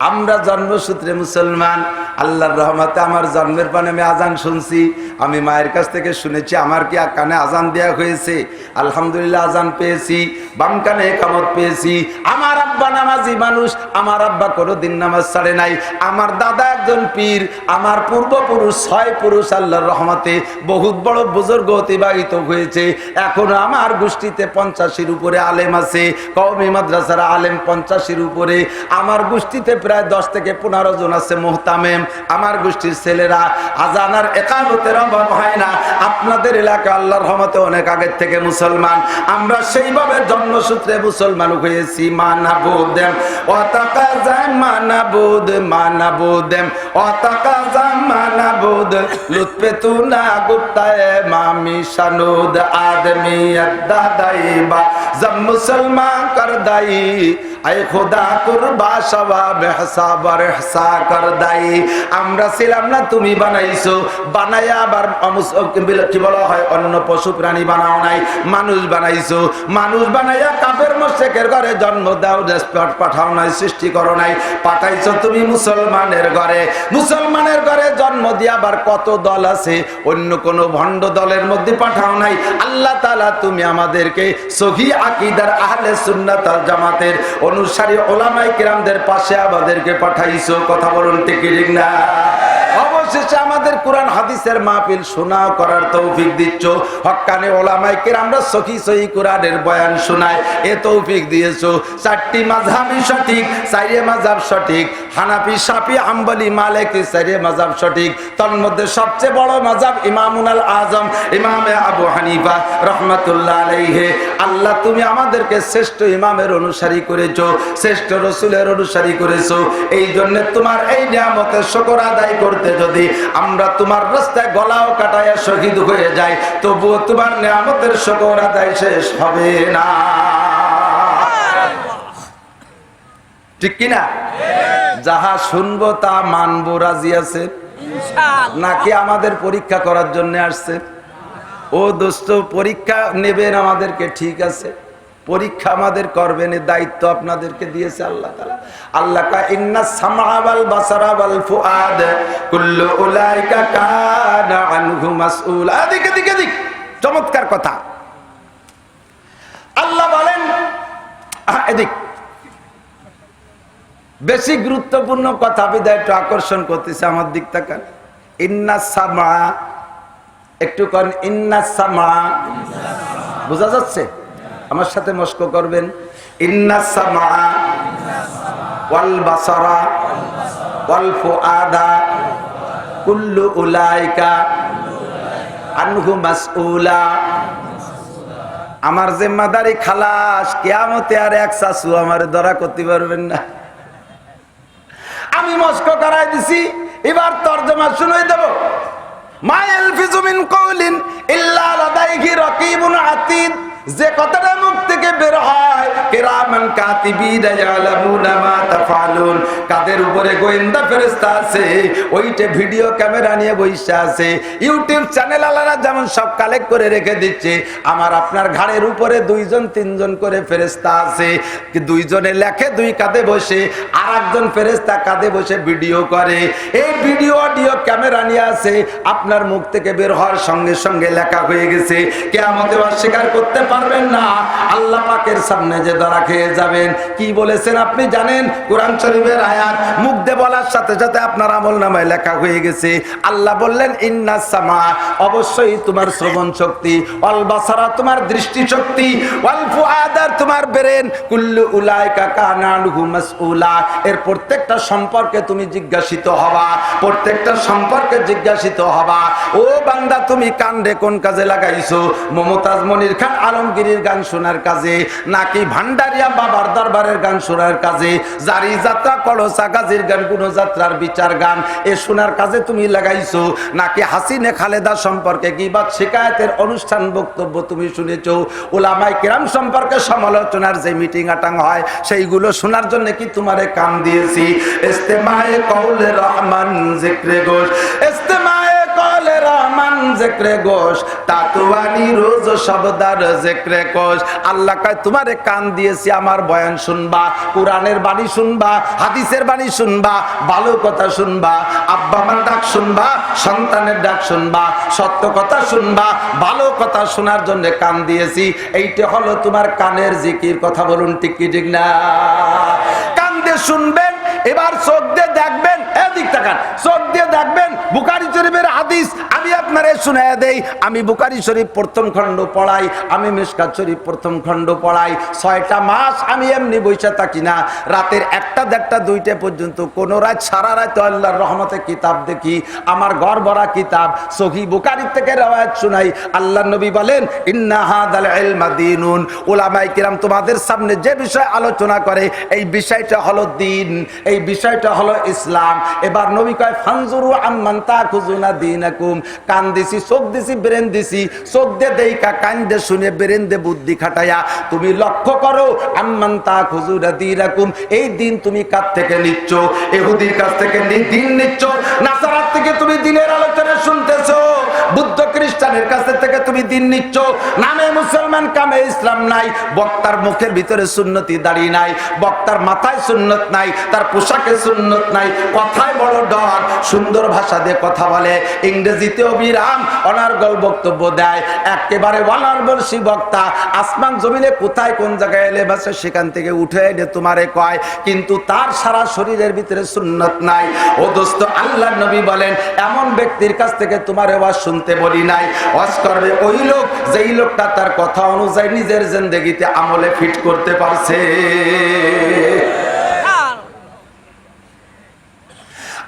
A: আমরা জন্মসূত্রে মুসলমান, আল্লাহর রহমতে আমার জন্মের পরে আমি আজান শুনছি। আমি মায়ের কাছ থেকে শুনেছি, আমার কি কানে আজান দেওয়া হয়েছে, আলহামদুলিল্লাহ আজান পেয়েছি, বাম কানে ইকামত পেয়েছি। আমার আব্বা নামাজি মানুষ, আমার আব্বা কোনোদিন নামাজ ছাড়ে নাই, আমার দাদা একজন পীর, আমার পূর্বপুরুষ 6 পুরুষ আল্লাহর রহমতে বহুত বড় বুজুর্গ অতিবাহিত হয়েছে। এখনো আমার গোষ্ঠীতে 50-এর উপরে আলেম আছে, কওমি মাদ্রাসার আলেম 50-এর উপরে। আমার গোষ্ঠীতে প্রায় 10 থেকে 15 জন আছে মুহতামেম। আমার গোষ্ঠীর ছেলেরা আজানার ইকামতের অভাব হয় না। আপনাদের এলাকা আল্লাহর রহমতে অনেক আগের থেকে মুসলমান, আমরা সেইভাবে জন্মসূত্রে মুসলমান হয়েছি। মানাবুদেম ওয়াতাকাযাম মানাবুদেম ওয়াতাকাযাম মানাবুদ লুৎফে তুনা গুপ্তায়ে মামি শানুদ আদমিয়ত দাদাইবা জব মুসলমান কর দাই আই খোদা কুরবা সওয়াব হিসাব আর ইহসা কর দাই। আমরা ছিলাম না, তুমি বানাইছো, বানায়া আবার কি বলা হয়, অন্য পশু প্রাণী বানাও নাই, মানুষ বানাইছো। মানুষ বানাইয়া কাফের মুশরিকের ঘরে জন্ম দাও, রেসপেক্ট পাঠাও নাই, সৃষ্টি করো নাই, পাঠাইছো তুমি মুসলমানের ঘরে। মুসলমানের ঘরে জন্ম দিয়ে আবার কত দল আছে, অন্য কোন ভণ্ড দলের মধ্যে পাঠাও নাই। আল্লাহ তাআলা তুমি আমাদেরকে সহিহ আকীদার আহলে সুন্নাত ওয়াল জামাতের অনুসারী উলামায়ে কিরামদের পাশে আমাদেরকে পাঠাইছো। কথা বলুন ঠিক ঠিক না? অবশেষে আমাদের কোরআন হাদিসের মাহফিল শোনা করার তৌফিক দিচ্ছ। হক্কানি উলামায়ে কিরামরা সহিহ কোরআনের বয়ান শোনায়, এ তৌফিক দিয়েছো। 4টি মাযহাবই সঠিক, 4 মাযহাব সঠিক, হানাফি, শাফি, হাম্বলি, মালিকি, 4 মাযহাব সঠিক। তন্মধ্যে সবচেয়ে বড় মাযহাব ইমামুল আযম ইমামে আবু হানিফা রাহমাতুল্লাহ আলাইহি। আল্লাহ তুমি আমাদেরকে শ্রেষ্ঠ ইমামের অনুসারী করেছো, শ্রেষ্ঠ রাসূলের অনুসারী করেছো। এই জন্য তোমার এই নিয়ামতের শুকর আদায় করতে যদি আমরা তোমার রাস্তায় গলাও কাটায়া শহীদ হয়ে যাই, তবুও তোমার নিয়ামতের শুকর আদায় শেষ হবে না। ঠিক কিনা? যাহা শুনবো তা মানবো, রাজি আছে নাকি আমাদের পরীক্ষা করার জন্য আসছে? ও দোস্ত, পরীক্ষা নেবেন আমাদেরকে, ঠিক আছে, পরীক্ষা আমাদের করবেন, এর দায়িত্ব আপনাদেরকে দিয়েছে আল্লাহ তাআলা। আল্লাহ কা ইন্নাস সামআ ওয়াল বাসারা ওয়াল ফুআদ কুল্লু উলাইকা কানা আনহু মাসউলা। দিকে দিকে দিক, চমৎকার কথা। আল্লাহ বলেন, এদিক বেশি গুরুত্বপূর্ণ কথা, বিদায় একটু আকর্ষণ করতেছে আমার দিক তাকান। ইন্নাস সামআ, একটু করেন ইন্নাস সামআ, বোঝা যাচ্ছে? আমার সাথে মস্ক করবেন। ইন্নাস সামআ ওয়াল বাসারা ওয়াল ফুআদা কুল্লু উলাইকা আনহু মাসউলা। আমার জিম্মাদারি খালাস, কিয়ামতে আর এক চাচু আমার ধরা করতে পারবেন না। আমি মস্ক করাই দিছি, এবার তরজমা শুনাই দেব। মা ইয়ালফিজু মিন কওলিন ইল্লা লাদাইহি রাকিবুন আতীদ। যে কথাটা মুখ থেকে বের হয়, কিরামান কাতিবিনা ইয়ালামুনা মা তাফআলুন, কাদের উপরে গোয়েন্দা ফেরেশতা আছে, ওইটা ভিডিও ক্যামেরা নিয়ে বসে আছে। ইউটিউব চ্যানেল আলারা যেমন সব কালেক্ট করে রেখে দিচ্ছে, আমার আপনার ঘাড়ের উপরে 2-3 করে ফেরেশতা আছে। 2 জনে লেখে 2 কাঁধে বসে, আর একজন ফেরেশতা কাঁধে বসে ভিডিও করে। এই ভিডিও অডিও ক্যামেরা নিয়ে আছে, আপনার মুখ থেকে বের হওয়ার সঙ্গে সঙ্গে লেখা হয়ে গেছে। কিয়ামতে অস্বীকার করতে পারবেন না, আল্লাহ পাকের সামনে যে ধরা খেয়ে যাবেন। কি বলেছেন আপনি জানেন? কোরআন শরীফের আয়াত মুখ দিয়ে বলার সাথে সাথে আপনার আমলনামায় লেখা হয়ে গেছে। আল্লাহ বললেন ইন্নাস সামা, অবশ্যই তোমার শ্রবণ শক্তি, ওয়াল বাসারা তোমার দৃষ্টি শক্তি, ওয়াল ফুআদা তোমার ব্রেন, কুল্লু উলাইকা কানা আনহু মাসউলা, এর প্রত্যেকটা সম্পর্কে তুমি জিজ্ঞাসিত হবা, প্রত্যেকটা সম্পর্কে জিজ্ঞাসিত হবা। ও বান্দা, তুমি কান রে কোন কাজে লাগাইছো? মমতাজ মনির খান আলমগীরের গান শোনার কাজে, নাকি ভান্ডারিয়া বাবার দরবারের গান শোনার কাজে, জারি যাত্রা কলসা গাজীর গান, গুণযাত্রার বিচার গান এ শোনার কাজে তুমি লাগাইছো, নাকি হাসিনে খালেদা সম্পর্কে গীবত শিকায়েতের অনুষ্ঠান বক্তব্য তুমি শুনেছো, উলামায়ে কিরাম সম্পর্কে সমালোচনার যে মিটিং আটাং হয় সেইগুলো শোনার জন্য কি তোমারে কান দিয়েছি? ইস্তেমায়ে কওলে রহমান জিক্রে গোশ, ইস্তেমায়ে কওলে রহমান কান জিক্রে গোশ তাতুয়ানি রোজ শব্দার জিক্রে কোশ। আল্লাহ কয় তোমারে কান দিয়েছি আমার বয়ান শুনবা, কোরআনের বাণী শুনবা, হাদিসের বাণী শুনবা, ভালো কথা শুনবা, আব্বা মার ডাক শুনবা, সন্তানের ডাক শুনবা, সত্য কথা শুনবা, ভালো কথা শোনার জন্য কান দিয়েছি। এইটা হলো তোমার কানের জিকির। কথা বলুন ঠিক কি ঠিক না? কান দিয়ে শুনবেন, এবার চোখ দিয়ে দেখবেন, এদিক তাকান, চোখ দিয়ে দেখবেন বুখারী শরীফের হাদিস আমি আপনারে শুনাইয়া দেই। আমি বুখারী শরীফ প্রথম খণ্ড পড়াই, আমি মিশকাত শরীফ প্রথম খণ্ড পড়াই। 6টা মাস আমি এমনি বইসা থাকি না, রাতের 1টা 1:30 2টা পর্যন্ত কোন রাত সারা রাত আল্লাহর রহমতে কিতাব দেখি। আমার ঘর ভরা কিতাব, সহিহ বুখারী থেকে রওয়ায়াত শুনাই। আল্লাহর নবী বলেন ইন্না হাদাল ইলমা দীনুন। উলামায়ে কিরাম তোমাদের সামনে যে বিষয় আলোচনা করে এই বিষয়টা হলো দ্বীন, এই বিষয়টা হলো ইসলাম। এবার নবী কয় ফানজুরু আম্মান তাখুজুনা দীনাকুম। কান দিছি, চোখ দিছি, ব্রেন দিছি। চোখ দিয়ে দেইকা, কান দিয়ে শুনে, ব্রেন দিয়ে বুদ্ধি খাটাইয়া তুমি লক্ষ্য করো আম্মান তাখুজুনা দীনাকুম। এই দিন তুমি কার থেকে নিচ্ছ? ইহুদির কাছ থেকে দিন নিচ্ছ, নাসারার থেকে তুমি দিনের আলোচনা শুনতেছো, বুদ্ধ খ্রিস্টানের কাছ থেকে তুমি দিন নিচ্ছ। নামে মুসলমান, কামে ইসলাম নাই। বক্তার মুখের ভিতরে সুন্নতি দাড়ি নাই, বক্তার মাথায় সুন্নত নাই, তার পোশাকে সুন্নত নাই, কথায় বড় ডর, সুন্দর ভাষা দিয়ে কথা বলে, ইংরেজিতে অবিরাম অনার্গল বক্তব্য দেয়, একেবারে অনার্গলসী বক্তা। আসমান জমিনে কোথায় কোন জায়গায় এলে বাসে সেখান থেকে উঠে এনে তোমারে কয়, কিন্তু তার সারা শরীরের ভিতরে সুন্নত নাই। ও দোস্ত, আল্লাহ নবী বলেন এমন ব্যক্তির কাছ থেকে তোমার ওয়াজ শুনতে বলি নাই। ওয়াজ করবে ওই লোক যেই লোকটা তার কথা অনুযায়ী নিজের জিন্দেগিতে আমলে ফিট করতে পারছে।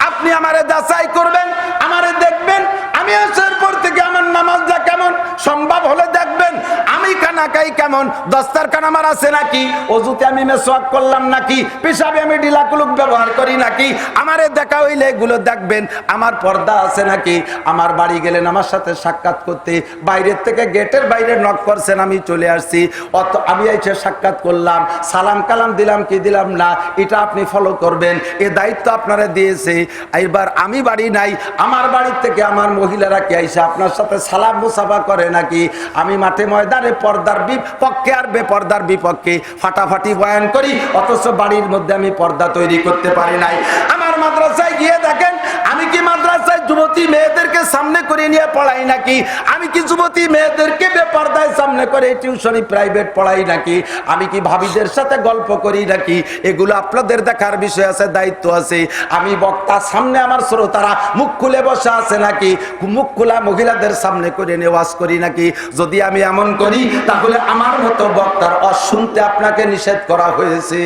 A: আপনি আমারে যাচাই করবেন, আমারে দেখবেন, আমি আসার পর থেকে আমার নামাজটা কেমন, সম্ভব হলে দেখবেন আমি কানাকাই কেমন, দস্তারখান আমার আছে নাকি, অজুতে আমি মেসওয়াক করলাম নাকি, পেশাবে আমি ঢিলাকুলুক ব্যবহার করি নাকি, আমারে দেখা হইলে এগুলো দেখবেন। আমার পর্দা আছে নাকি, আমার বাড়ি গেলেন আমার সাথে সাক্ষাৎ করতে, বাইরের থেকে গেটের বাইরে নক করছেন, আমি চলে আসছি, অত আমি এসে সাক্ষাৎ করলাম, সালাম কালাম দিলাম কি দিলাম না, এটা আপনি ফলো করবেন, এ দায়িত্ব আপনারা দিয়েছে। এইবার আমি বাড়ি নাই, আমার বাড়ির থেকে আমার মহিলারা কি আইসা আপনার সাথে সালাম মুসাফা করে নাকি, আমি মাঠে ময়দানে পর্দার বিপক্ষে আর বেপর্দার বিপক্ষে ফাটাফাটি বয়ান করি, অথচ বাড়ির মধ্যে আমি পর্দা তৈরি করতে পারি নাই। আমার মাদ্রাসায় গিয়ে দেখেন আমি কি মাদ্রাসায় যুবতী মেয়েদেরকে সামনে করে নিয়ে পড়াই নাকি, আমি কি যুবতী মেয়েদেরকে বেপর্দায় সামনে করে টিউশনি প্রাইভেট পড়াই নাকি, আমি কি ভাবিদের সাথে গল্প করি নাকি, এগুলো আপনাদের দেখার বিষয় আছে, দায়িত্ব আছে। আমি বক্তা, সামনে আমার শ্রোতারা মুখ খুলে বসে আছে নাকি, মুখ খোলা মহিলাদের সামনে করে নিয়ে ওয়াজ করি নাকি। যদি আমি এমন করি তাহলে আমার মতো বক্তার অশুনতে আপনাকে নিষেধ করা হয়েছে।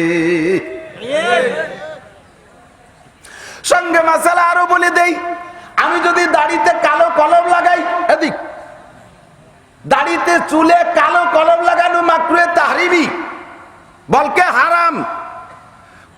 A: সঙ্গে মাসালা আরো বলে দেই, আমি যদি দাড়িতে কালো কলম লাগাই, এদিক দাড়িতে চুলে কালো কলম লাগানো মাকরুহে তাহরিমি, বলকে হারাম।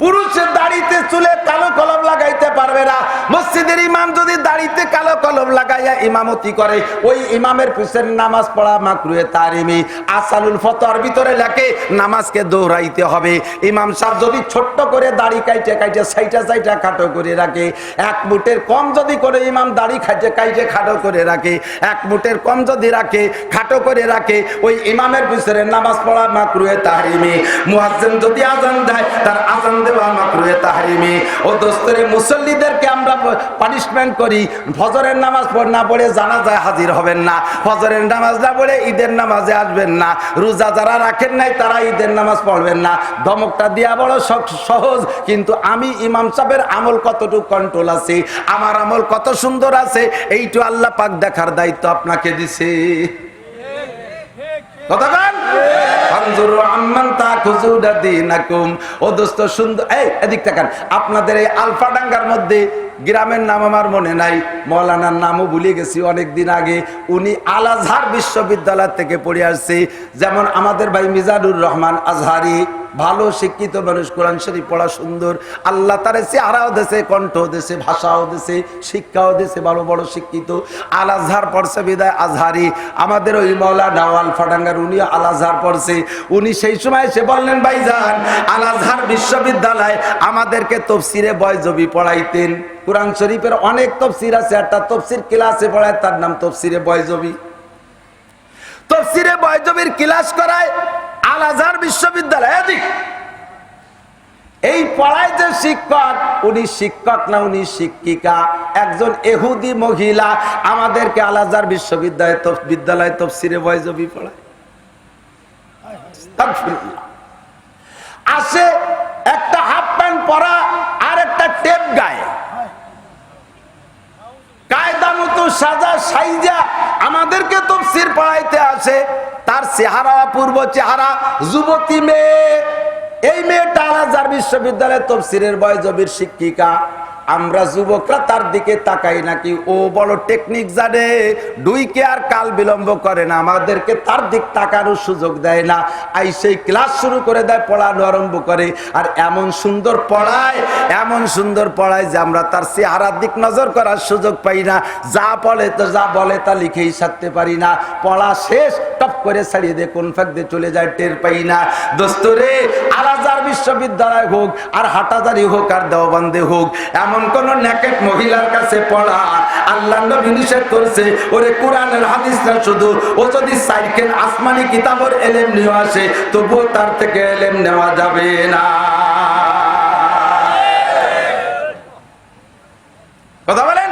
A: পুরুষের দাড়িতে চুলে কালো কলম লাগাইতে পারবে না। মসজিদের ইমাম যদি দাড়িতে কালো কলম লাগাইয়া ইমামতি করে, ওই ইমামের পিছনে নামাজ পড়া মাকরুহে তাহরিমি। আসালুল ফতোয়ার ভিতরে লেখে নামাজকে দৌড়াইতে হবে। ইমাম সাহেব যদি ছোট্ট করে দাড়ি কাইটে কাইটে সাইটা সাইটা খাটো করে রাখে, 1 মুঠের কম যদি করে ইমাম দাড়ি খাইটে কাইটে খাটো করে রাখে, 1 মুঠের কম যদি রাখে খাটো করে রাখে, ওই ইমামের পিছনে নামাজ পড়া মাকরুহে তাহরিমি। মুয়াজ্জিন যদি আযান দেয়, তার আযান দেওয়া মাকরুহে তাহরিমি। ও দোস্তরে, মুসল্লিদেরকে আমরা পানিশমেন্ট করি, ফজরের নামাজ না পড়ে জানাজায় হাজির হবেন না, ফজরের নামাজ না পড়ে ঈদের নামাজে আসবেন না, রোজা যারা রাখেন নাই তারা ঈদের নামাজ পড়বেন না। ধমকটা দেয়া বড় সহজ, কিন্তু আমি ইমাম সাহেবের আমল কতটুকু কন্ট্রোল আছে, আমার আমল কত সুন্দর আছে, এইটু আল্লাহ পাক দেখার দায়িত্ব আপনাকে দিছে। আপনাদের এই আলফাডাঙ্গার মধ্যে গ্রামের নাম আমার মনে নাই, মৌলানার নামও ভুলে গেছি অনেকদিন আগে, উনি আল আজহার বিশ্ববিদ্যালয় থেকে পড়ে আসছে। যেমন আমাদের ভাই মিজানুর রহমান আজহারি,
B: ভালো শিক্ষিত মানুষ, কোরআন শরীফ পড়া সুন্দর, আল্লাহ তার চেহারাও দেশে, কণ্ঠ দেশে, ভাষাও দেশে, শিক্ষাও দেশে, বড় বড় শিক্ষিত। আল আজহার পড়ছে বিদায় আজহারি, আমাদের ওই মাওলা নাওয়াল ফাটাঙ্গার উনি আল আজহার পড়ছে। উনি সেই সময় এসে বললেন, ভাইজান আল আজহার বিশ্ববিদ্যালয় আমাদেরকে তফসিরে বয়জবি পড়াইতেন। কোরআন শরীফের অনেক তফসির আছে, একটা তফসির ক্লাসে পড়ায়, তার নাম তফসিরে বয়জবি। তফসিরে বয়জবির ক্লাস করায় আল আজহার বিশ্ববিদ্যালয়। এই পড়ায় যে শিক্ষক, উনি শিক্ষক না, উনি শিক্ষিকা, একজন ইহুদি মহিলা আমাদেরকে আল আজহার বিশ্ববিদ্যালয় তফসিরে বয়জবি পড়ায়। আসে একটা হাফ প্যান্ট পরা আর একটা টেপ গায়ে, কায়দা মতো সাজা সাইজা আমাদেরকে তাফসীর পড়াইতে আসে। তার চেহারা অপূর্ব চেহারা, যুবতী মেয়ে। এই মেয়েটা আল আজহার বিশ্ববিদ্যালয়ের তাফসীরের বয়জবির শিক্ষিকা। আমরা যুবকরা তার দিকে তাকাই নাকি, ও বড় টেকনিক জানে, ডুইকে আর কাল বিলম্ব করে না, আমাদেরকে তার দিক তাকানোর সুযোগ দেয় না। আই সেই ক্লাস শুরু করে দেয়, পড়ানো আরম্ভ করে। আর এমন সুন্দর পড়ায়, এমন সুন্দর পড়ায় যে আমরা তার চেহারার দিক নজর করার সুযোগ পাই না। যা পড়ে তো যা বলে তা লিখেই সারতে পারি না। পড়া শেষ, টপ করে ছাড়িয়ে দিয়ে কোন ফাঁক দিয়ে চলে যায় টের পাই না। দোস্তরে, আল আজহার বিশ্ববিদ্যালয় হোক আর হাটাজারি হোক আর দেওবন্দে হোক, এমন কোন নেকেট মহিলার কাছে পড়া আল্লাহ নবী নিষেধ করেছে। ওরে কোরআনের হাদিস না শুধু, ও যদি সাইকেল আসমানি কিতাবের ইলম নিয়ে আসে তবুও তার থেকে ইলম নেওয়া যাবে না। কথা বলেন?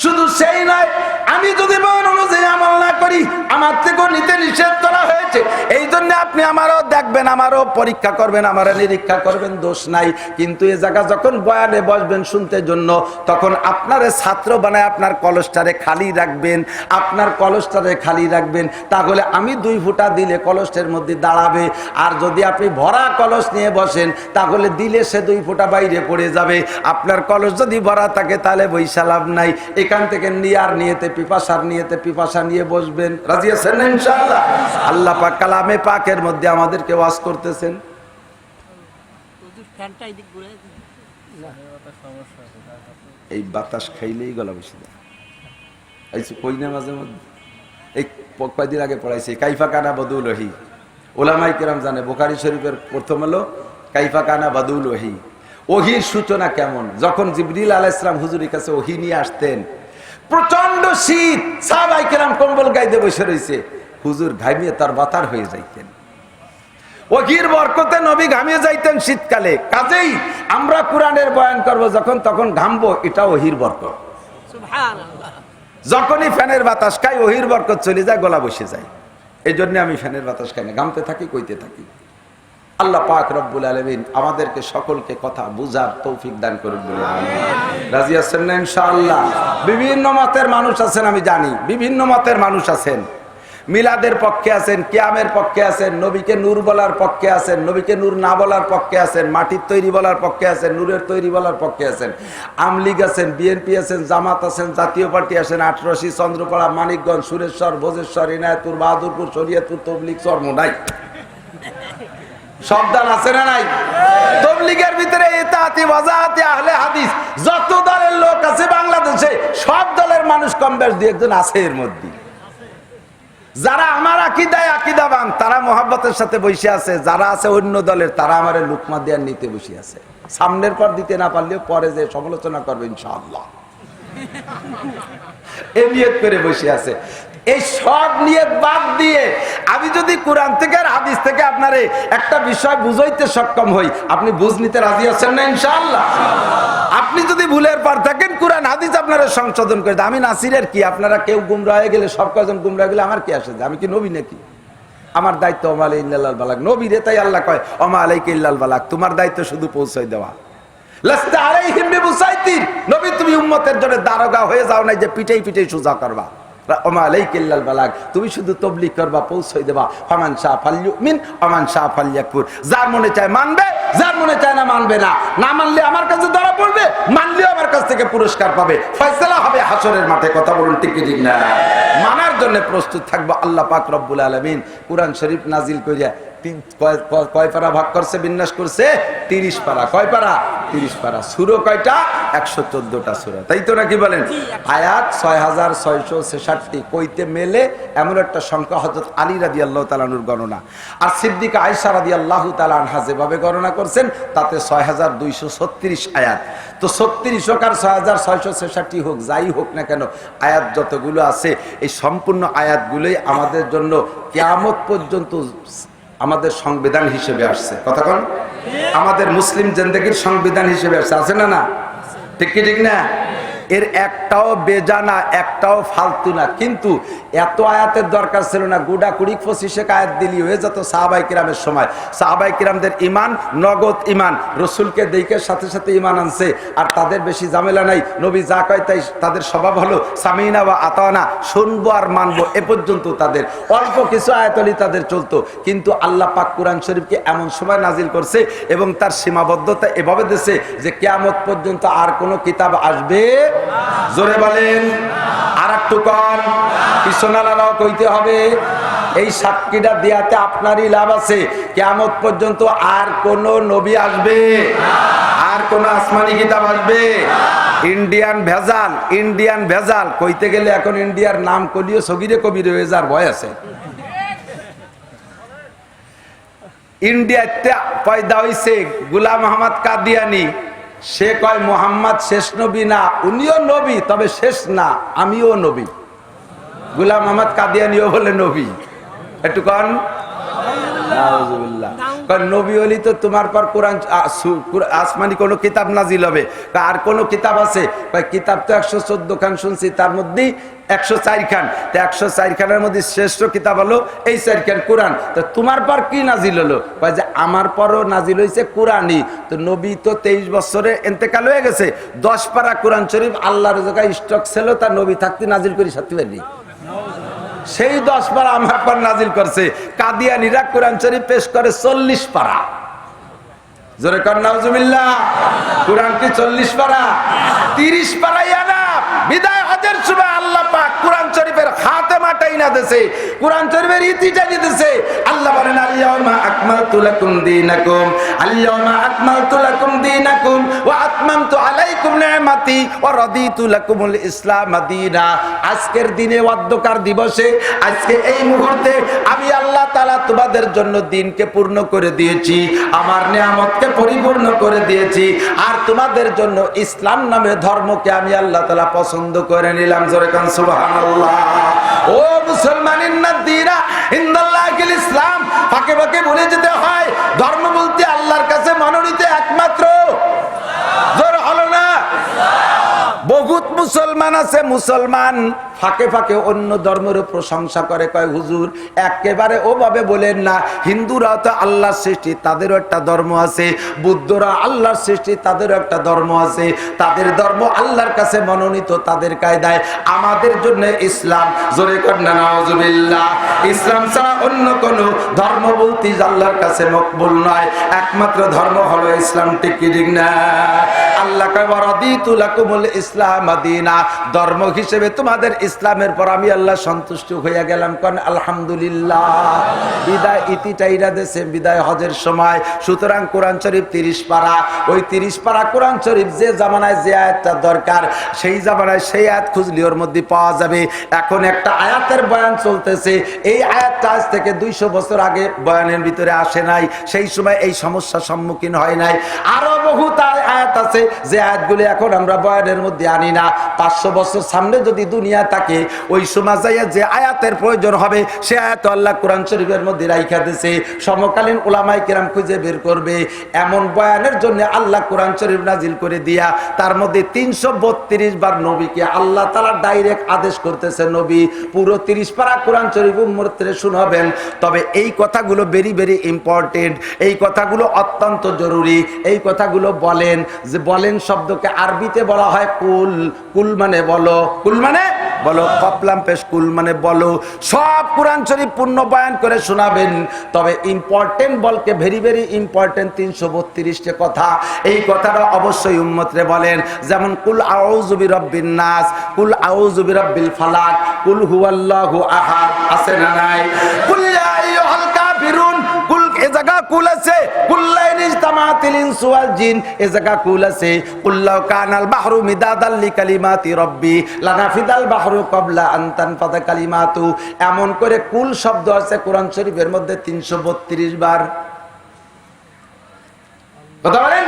B: শুধু সেই নয়, আমি যদি বয়ান অনুযায়ী আমল না করি আমার থেকেও নিতে নিষেধ করা হয়েছে। এই জন্য আপনি আমারও দেখবেন, আমারও পরীক্ষা করবেন, আমারও নিরীক্ষা করবেন, দোষ নাই। কিন্তু এ জায়গা যখন বয়ানে বসবেন শুনতে জন্য, তখন আপনার ছাত্র বানায় আপনার কলসটারে খালি রাখবেন, আপনার কলসটারে খালি রাখবেন। তাহলে আমি 2 ফুটা দিলে কলসের মধ্যে দাঁড়াবে। আর যদি আপনি ভরা কলস নিয়ে বসেন তাহলে দিলে সে 2 ফুটা বাইরে পড়ে যাবে। আপনার কলস যদি ভরা থাকে তাহলে বৈশা লাভ নাই। এখান থেকে নিয়ার নিয়েতে পিপাসার নিয়েতে পিপাসা নিয়ে বসবেন। রাজি আছেন না ইনশাআল্লাহ? আল্লাহ পাক কালামে পাকের মধ্যে আমাদেরকে ওয়াজ করতেছেন। এই বাতাস খাইলেই গলা বসে যায়। এই কই না মাঝে মধ্যে, এই কয়েকদিন আগে পড়াইছে কাইফা কানা বদুল ওহি। ওলামাই কেরাম জানে বুখারী শরীফের প্রথম হলো কাইফা কানা বদুল ওহি। ওহির সূচনা কেমন? যখন জিবরিল আলাইহিস সালাম হুজুরের কাছে ওহি নিয়ে আসতেন, প্রচন্ড শীত, সাহাবায়ে কেরাম কম্বল গায়ে বসে রয়েছে, হুজুর ঘামিয়ে তার বাতার হয়ে যাইতেন। ওহির বরকতে নবী ঘামিয়ে যাইতেন শীতকালে। কাজেই আমরা কোরআনের বয়ান করব যখন তখন ঘামবো, এটা ওহির বরকত। সুবহানাল্লাহ। যখনই ফ্যানের বাতাস খাই ওহির বরকত চলে যায়, গলা বসে যায়। এই জন্য আমি ফ্যানের বাতাস খাই না, ঘামতে থাকি, কইতে থাকি। আল্লাহ পাক রব্বুল আলামিন আমাদেরকে সকলকে কথা বুঝার তৌফিক দান করুন বলে রাজি আছেন না ইনশাআল্লাহ? বিভিন্ন মতের মানুষ আছেন, আমি জানি বিভিন্ন মতের মানুষ আছেন। মিলাদের পক্ষে আছেন, কিয়ামের পক্ষে আছেন, নবীকে নূর বলার পক্ষে আছেন, নবীকে নূর না বলার পক্ষে আছেন, মাটির তৈরি বলার পক্ষে আছেন, নূরের তৈরি বলার পক্ষে আছেন। আমলিগ আছেন, বিএনপি আছেন, জামাত আছেন, জাতীয় পার্টি আছেন, আটরশি, চন্দ্রপাড়া, মানিকগঞ্জ, সুরেশ্বর, ভোজেশ্বর, ইনায়তপুর, বাহাদুরপুর, শরীয়তপুর, তবলিগ, চরমোনাই। সব দল আছে না নাই? তবলিগের ভিতরে ইতাআতি ওয়াজাআতি আহলে হাদিস যত দলের লোক আছে বাংলাদেশে, সব দলের মানুষ কম বেশ 2-1 আছে এর মধ্যে। যারা আমার আকীদায় আকীদাবান তারা মোহাব্বতের সাথে বসে আছে, যারা আছে অন্য দলের তারা আমারে লুকমা দেওয়ার নিতে বসে আছে। সামনের পর দিতে না পারলেও পরে যে সমালোচনা করবে ইনশাআল্লাহ, এই নিয়ত করে বসে আছে। এই সব নিয়ত বাদ দিয়ে আমি যদি কোরআন থেকে আর হাদিস থেকে আপনারে একটা বিষয় বুঝাইতে সক্ষম হই, আপনি বুঝ নিতে রাজি আছেন না ইনশাআল্লাহ? আপনি যদি ভুলের পার থাকেন, কোরআন হাদিস আপনারা সংশোধন করে দেন। আমি নাসিরের কি, আপনারা কেউ গুমরা হয়ে গেলে, সব কয়জন গুমরা হয়ে গেলে আমার কি আসে? আমি কি নবী নাকি? আমার দায়িত্ব ওমা আলাইকা ইল্লাল বালাগ। নবী রে তাই আল্লাহ কয় ওমা আলাইকা ইল্লাল বালাগ, তোমার দায়িত্ব শুধু পৌঁছাই দেওয়া। লাস্তা আলাইহিম বিমুসাইতির, নবী তুমি উম্মতের জন্য দারোগা হয়ে যাও না যে পিটাই পিটাই সোজা করবা। ওমা আলাইকা ইল্লাল বালাগ, তুমি শুধু তাবলীগ করবা, পৌঁছাই দেবা। ফামান শাআ ফালইউমিন ওমান শাআ ফালইয়াকফুর, যার মনে চায় মানবে, যার মনে চায় না মানবে না। না মানলে আমার কাছে ধরা পড়বে, মানলেও আমার কাছ থেকে পুরস্কার পাবে, ফয়সালা হবে হাসরের মাঠে। কথা বলুন ঠিক কি ঠিক না? মানার জন্য প্রস্তুত থাকবো। আল্লাহ পাক রব্বুল আলামিন কোরআন শরীফ নাজিল করিয়া কয় পারা ভাগ করছে, বিন্যাস করছে? 30 পারা। কয় পারা? 30 পারা। সূরা কয়টা? 114টা সূরা, তাই তো নাকি বলেন? আয়াত 6666 কইতে মেলে এমন একটা সংখ্যা হযরত আলী রাদিয়াল্লাহু তাআলা আনহুর গণনা, আর সিদ্দিকা আয়েশা রাদিয়াল্লাহু তাআলা আনহা যেভাবে গণনা করছেন তাতে 6236 আয়াত। তো 36 হোক আর 6666 হোক, যাই হোক না কেন, আয়াত যতগুলো আছে এই সম্পূর্ণ আয়াতগুলোই আমাদের জন্য কিয়ামত পর্যন্ত আমাদের সংবিধান হিসেবে আসছে। কথা কোন? আমাদের মুসলিম জিন্দেগির সংবিধান হিসেবে আসছে, আছে না? না ঠিক কি ঠিক না? এর একটাও বেজানা, একটাও ফালতু না। কিন্তু এত আয়াতের দরকার ছিল না, গুড়া কুড়ি 25 আয়াত দিলি হয়ে যেত সাহাবায়ে কিরামের সময়। সাহাবায়ে কিরামদের ইমান নগদ ইমান, রসুলকে দেখে সাথে সাথে ইমান আনছে, আর তাদের বেশি ঝামেলা নাই। নবী যা কয় তাই তাদের স্বভাব হলো সামিনা বা আতানা, শুনবো আর মানবো, এ পর্যন্ত তাদের। অল্প কিছু আয়াতলি তাদের চলতো, কিন্তু আল্লাহ পাক কোরআন শরীফকে এমন সময় নাজিল করছে এবং তার সীমাবদ্ধতা এভাবে দিয়েছে যে কিয়ামত পর্যন্ত আর কোনো কিতাব আসবে, জোরে বলেন, আর একটু কর, পিছনালারাও কইতে হবে। এই সাক্ষীটা দেয়াতে আপনারই লাভ আছে। কিয়ামত পর্যন্ত আর কোন নবী আসবে, আর কোন আসমানি কিতাব আসবে? ইন্ডিয়ান ভেজাল, ইন্ডিয়ান ভেজাল কইতে গেলে এখন ইন্ডিয়ার নাম কলিও সগিরে কবিরে হয়ে যাওয়ার ভয় আছে। ইন্ডিয়াতে পয়দা হইছে গোলাম আহমদ কাদিয়ানি, সে কয় মোহাম্মদ শেষ নবী না, উনিও নবী তবে শেষ না, আমিও নবী। গোলাম আহমদ কাদিয়ানিও বলে নবী। একটু কন নাউজুবিল্লাহ। নবী হলি তো তোমার পর কোরআন আসমানি কোন কিতাব নাজিল হবে, আর কোন কিতাব আছে? কিতাব তো 114 খান শুনছি, তার মধ্যে 104 খান। তো 104 খানের মধ্যে শ্রেষ্ঠ কিতাব হলো এই 4 খান কোরআন। তো তোমার পর কি নাজিল হলো? যে আমার পরও নাজিল হয়েছে কোরআনই। তো নবী তো 23 বছরে ইন্তেকাল হয়ে গেছে, 10 পারা কোরআন শরীফ আল্লাহর জায়গায় স্টক ছিল, তার নবী থাকতে নাজিল করি সাথে পারি, সেই 10 পারা আমার পর নাজিল করছে। কাদিয়ানীরা কোরআন শরীফ পেশ করে 40 পারা। জোরে কর নাউজুবিল্লাহ। কোরআন কি 40 পারা? 30 পারাই আনা। বিদায় হজের সময় আল্লাহ পাক কোরআন শরীফের খাতেমাটাই না দেছে, কোরআন শরীফের ইতিটা দিতেছে। আল্লাহ বলেন আল-ইয়াউমা আকমালতু লাকুম দীনাকুম, আল-ইয়াউমা আকমালতু লাকুম দীনাকুম ওয়া আতমামতু আলাইকুম নি'মাতি ওয়া রাদিতু লাকুমুল ইসলাম দীনা। আজকের দিনে অধ্যকার দিবসে, আজকে এই মুহূর্তে আমি আল্লাহ তাআলা তোমাদের জন্য দিনকে পূর্ণ করে দিয়েছি, আমার নিয়ামতকে পরিপূর্ণ করে দিয়েছি, আর তোমাদের জন্য ইসলাম নামে ধর্মকে আমি আল্লাহ তাআলা পছন্দ করে নিলাম। জোরে কান সুবহানাল্লাহ। ও মুসলমান, ইন্না দীনা ইনদাল্লাহিল ইসলাম। ফাঁকে ফাঁকে বলে যেতে হয়, ধর্ম বলতে আল্লাহর কাছে মনোনীত একমাত্র, জোর হলো না, বহুত মুসলমান আছে, মুসলমান ফাঁকে ফাঁকে অন্য ধর্মের প্রশংসা করে, কয় হুজুর একেবারে ওভাবে বলেন না, হিন্দুরা তো আল্লাহর সৃষ্টি, তাদেরও একটা ধর্ম আছে, বুদ্ধরা আল্লাহর সৃষ্টি, তাদেরও একটা ধর্ম আছে, তাদের ধর্ম আল্লাহর কাছে মনোনীত, তাদের কায়দায়, আমাদের জন্য ইসলাম। জোরে কর না নাউজুবিল্লাহ। ইসলাম ছাড়া অন্য কোন ধর্ম বলতে আল্লাহর কাছে মকবুল নয়, একমাত্র ধর্ম হলো ইসলাম। ঠিক কি ঠিক না? আল্লাহ কয় ওয়া রাদিতু লাকুমুল ইসলাম দীনা, ধর্ম হিসেবে তোমাদের ইসলামের পর আমি আল্লাহ সন্তুষ্ট হয়ে গেলাম। কোন আলহামদুলিল্লাহ। বিদায় ইতিটাইরা দেশে বিদায় হজের সময়। সুতরাং কোরআন শরীফ 30 পারা, ওই 30 পারা কোরআন শরীফ যে জামানায় যে আয়াতটা দরকার, সেই জামানায় সেই আয়াত খুঁজলে ওর মধ্যে পাওয়া যাবে। এখন একটা আয়াতের বয়ান চলতেছে, এই আয়াতটা আজ থেকে 200 বছর আগে বয়ানের ভিতরে আসে নাই, সেই সময় এই সমস্যার সম্মুখীন হয় নাই। আরো বহুত আয়াত আছে যে আয়াতগুলো এখন আমরা বয়ানের মধ্যে আনি না। 500 বছর সামনে যদি দুনিয়া থাকে, ওই সময় যাইয়া যে আয়াতের প্রয়োজন হবে সে আয়াত আল্লাহ কোরআন শরীফের মধ্যে রাইখা দিয়েছে। সমকালীন উলামায়ে কেরাম খুঁজে বের করবে এমন বয়ানের জন্য আল্লাহ কোরআন শরীফ নাজিল করে দিয়া, তার মধ্যে 332 বার নবীকে আল্লাহ তাআলা ডাইরেক্ট আদেশ করতেছে, নবী পুরো 30 পারা কোরআন শরীফ উম্মতরে শোনাবেন। তবে এই কথাগুলো ভেরি ভেরি ইম্পর্টেন্ট, এই কথাগুলো অত্যন্ত জরুরি। এই কথাগুলো বলেন, যে বলেন শব্দকে আরবিতে বলা হয় কুল। কুল মানে বলো, কুল মানে বলো, কপলাম পেশ, কুল মানে বলো। সব কোরআন শরীফ পূর্ণ বয়ান করে শোনাবেন। তবে ইম্পর্টেন্ট বলকে ভেরি ভেরি ইম্পর্টেন্ট 332টা কথা, এই কথাটা অবশ্যই উম্মতরে বলেন। যেমন কুল আউযু বিরাব্বিন নাস, কুল আউযু বিরাব্বিল ফালাক, কুল হুয়াল্লাহু আহাদ, আছে না নাই? কুল ইয়া আইয়ুহাল কাফিরুন, কুল জায়গা কুল আছে কুল্লাইন ইজতামাতিল ইনসু ওয়াল জিন, এ জায়গা কুল আছে কুল্লাউ কানাল বাহরু মিদাদাল লিকালিমাতি রাব্বি লানাফিদাল বাহরু ক্বাবলা আন তানফাদা কালিমাতু। এমন করে কুল শব্দ আছে কোরআন শরীফের মধ্যে 332 বার। কথা বলেন।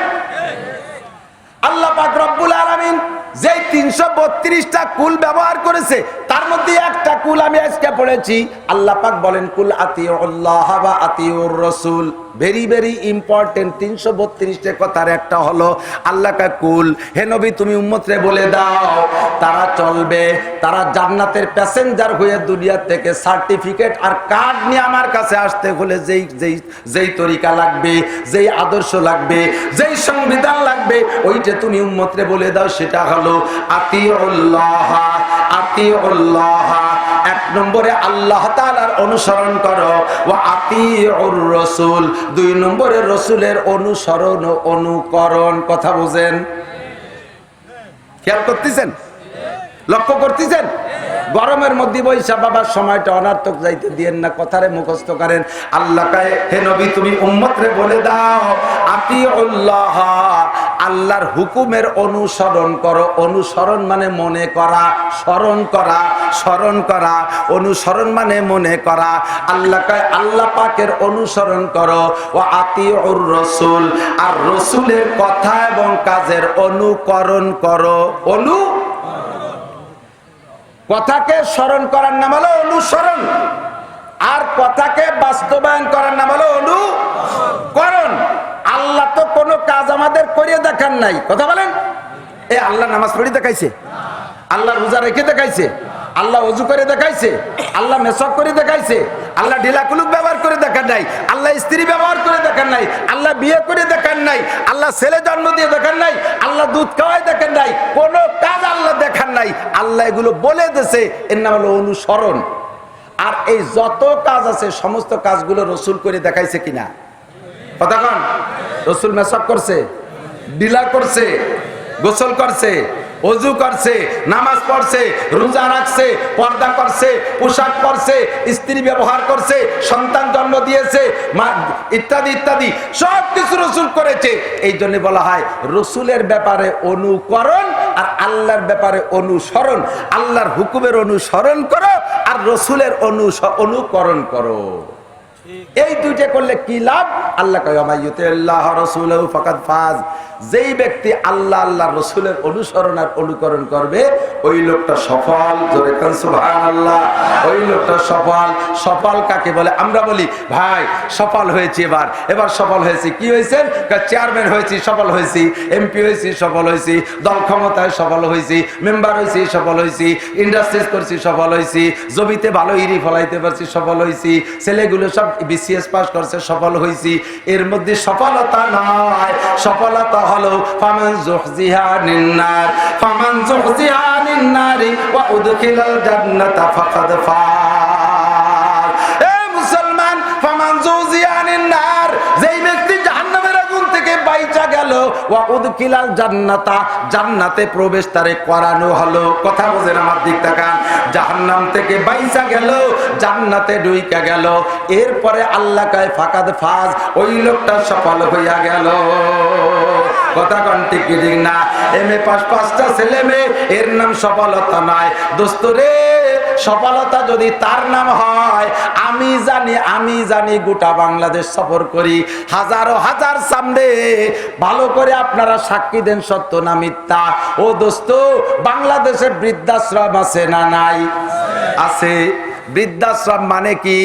B: আল্লাহ পাক রব্বুল আলামিন যে 332টা কুল ব্যবহার করেছে তার মধ্যে একটা কুল আমি আজকে পড়েছি। আল্লাহ পাক বলেন কুল আতিউল্লাহ ওয়া আতিউর রাসূল। Very very important. 332টা কথার একটা হলো আল্লাহ কা কুল, হে নবী তুমি উম্মতরে বলে দাও তারা চলবে, তারা জান্নাতের প্যাসেঞ্জার হয়ে দুনিয়া থেকে সার্টিফিকেট আর কার্ড নিয়ে আমার কাছে আসতে হলে যেই যেই যেই তরিকা লাগবে, যেই আদর্শ লাগবে, যেই সংবিধান লাগবে, ওইটা তুমি উম্মতরে বলে দাও। সেটা হলো আতিউল্লাহ আতিউল্লাহ। এক নম্বরে আল্লাহ তাআলার অনুসরণ করো, ওয়া আতিউর রাসূল। দুই নম্বরে রাসূলের অনুসরণ ও অনুকরণ। কথা বুঝেন? খেয়াল করতেছেন? লক্ষ্য করতেছেন? গরমের মধ্যে বৈশা বাবার সময়টা অনার্থক যাইতে দিয়েন না, কথারে মুখস্থ করেন। আল্লাহ কয় হে নবী তুমি উম্মতরে বলে দাও আতিউল্লাহ, আল্লাহর হুকুমের অনুসরণ করো। অনুসরণ মানে মনে করা, স্মরণ করা, স্মরণ করা। অনুসরণ মানে মনে করা। আল্লাহ কয় আল্লাহ পাকের অনুসরণ করো, ওয়া আতিউর রাসূল, আর রাসূলের কথা এবং কাজের অনুকরণ করো। কথাকে স্মরণ করার নাম হলো অনুসরণ, আর কথাকে বাস্তবায়ন করার নাম হলো অনুকরণ। আল্লাহ তো কোনো কাজ আমাদের করিয়ে দেখান নাই। কথা বলেন। এ আল্লাহ নামাজ পড়ে দেখাইছে, আল্লাহ রোজা রেখে দেখাইছে, আল্লাহ ওযু করে দেখাইছে, আল্লাহ মেসওয়াক করে দেখাইছে, আল্লাহ ঢিলা কুলুক ব্যবহার করে দেখান নাই, আল্লাহ স্ত্রী ব্যবহার করে দেখান নাই, আল্লাহ বিয়ে করে দেখান নাই, আল্লাহ ছেলে জন্ম দিয়ে দেখান নাই, আল্লাহ দুধ খাওয়াই দেখান নাই, কোন কাজ আল্লাহ দেখান নাই। আল্লাহ এগুলো বলে দিয়েছে, এর নাম হলো অনুসরণ। আর এই যত কাজ আছে সমস্ত কাজগুলো রাসূল করে দেখাইছে কিনা? কথা কন। রাসূল মেসওয়াক করছে, ঢিলা করছে, গোসল করছে, ওযু করছে, নামাজ পড়ছে, রোজা রাখছে, পর্দা করছে, পোশাক পরছে, স্ত্রী ব্যবহার করছে, সন্তান জন্ম দিয়েছে, ইত্যাদি ইত্যাদি সব কিছু রাসূল করেছে। এই জন্য বলা হয় রাসূলের ব্যাপারে অনুকরণ আর আল্লাহর ব্যাপারে অনুসরণ। আল্লাহর হুকুমের অনুসরণ করো আর রাসূলের অনুকরণ করো। এই দুইটা করলে কি লাভ? আল্লাহ কয় মাইয়ুতিল্লাহ রাসূলহু ফাকাদ ফাজ। যেই ব্যক্তি আল্লাহ আল্লাহর রাসূলের অনুসরণ আর অনুকরণ করবে ওই লোকটা সফল। জোরে কান সুবহানাল্লাহ। ওই লোকটা সফল। সফল কাকে বলে? আমরা বলি ভাই সফল হয়েছে, এবার সফল হয়েছে। কি হয়েছেন? চেয়ারম্যান হয়েছি, সফল হয়েছি, এমপি হয়েছি, সফল হয়েছি, দল ক্ষমতায় সফল হয়েছি, মেম্বার হয়েছি, সফল হয়েছি, ইন্ডাস্ট্রিজ করছি, সফল হয়েছি, জমিতে ভালো ইরি ফলাইতে পারছি, সফল হয়েছি, ছেলেগুলো সব বিসিএস পাস করছে, সফল হয়েছি। এর মধ্যে সফলতা নয়, সফলতা হলো ফামান যুহজিহা নিন্নার, ফামান যুহজিহা নিন্নারি ওয়া উদখিলাল জান্নাতা ফাকাদ ফাজ। এ মুসলমান, ফামান যুহজিহা নিন্নার, যেই ব্যক্তি জাহান্নামের আগুন থেকে বাইচা গেল, ওয়া উদখিলাল জান্নাতা, জান্নাতে প্রবেশ তারে করানো হলো। কথা বুঝেন? আমার দিক তাকান। জাহান্নাম থেকে বাইচা গেল, জান্নাতে ঢুইকা গেল, এরপরে আল্লাহ কয় ফাকাদ ফাজ, ওই লোকটা সফল হইয়া গেল। কথা কন ঠিক কি ঠিক না? এমএ পাস 5টা ছেলে মেয়ে, এর নাম সফলতা নয় দোস্ত রে। সফলতা যদি তার নাম হয়, আমি জানি গোটা বাংলাদেশ সফর করি, হাজারো হাজার সামনে, ভালো করে আপনারা সাক্ষী দেন সত্য না মিথ্যা। ও দোস্ত, বাংলাদেশে বৃদ্ধাশ্রম আছে না নাই? আছে। বৃদ্ধাশ্রম মানে কি?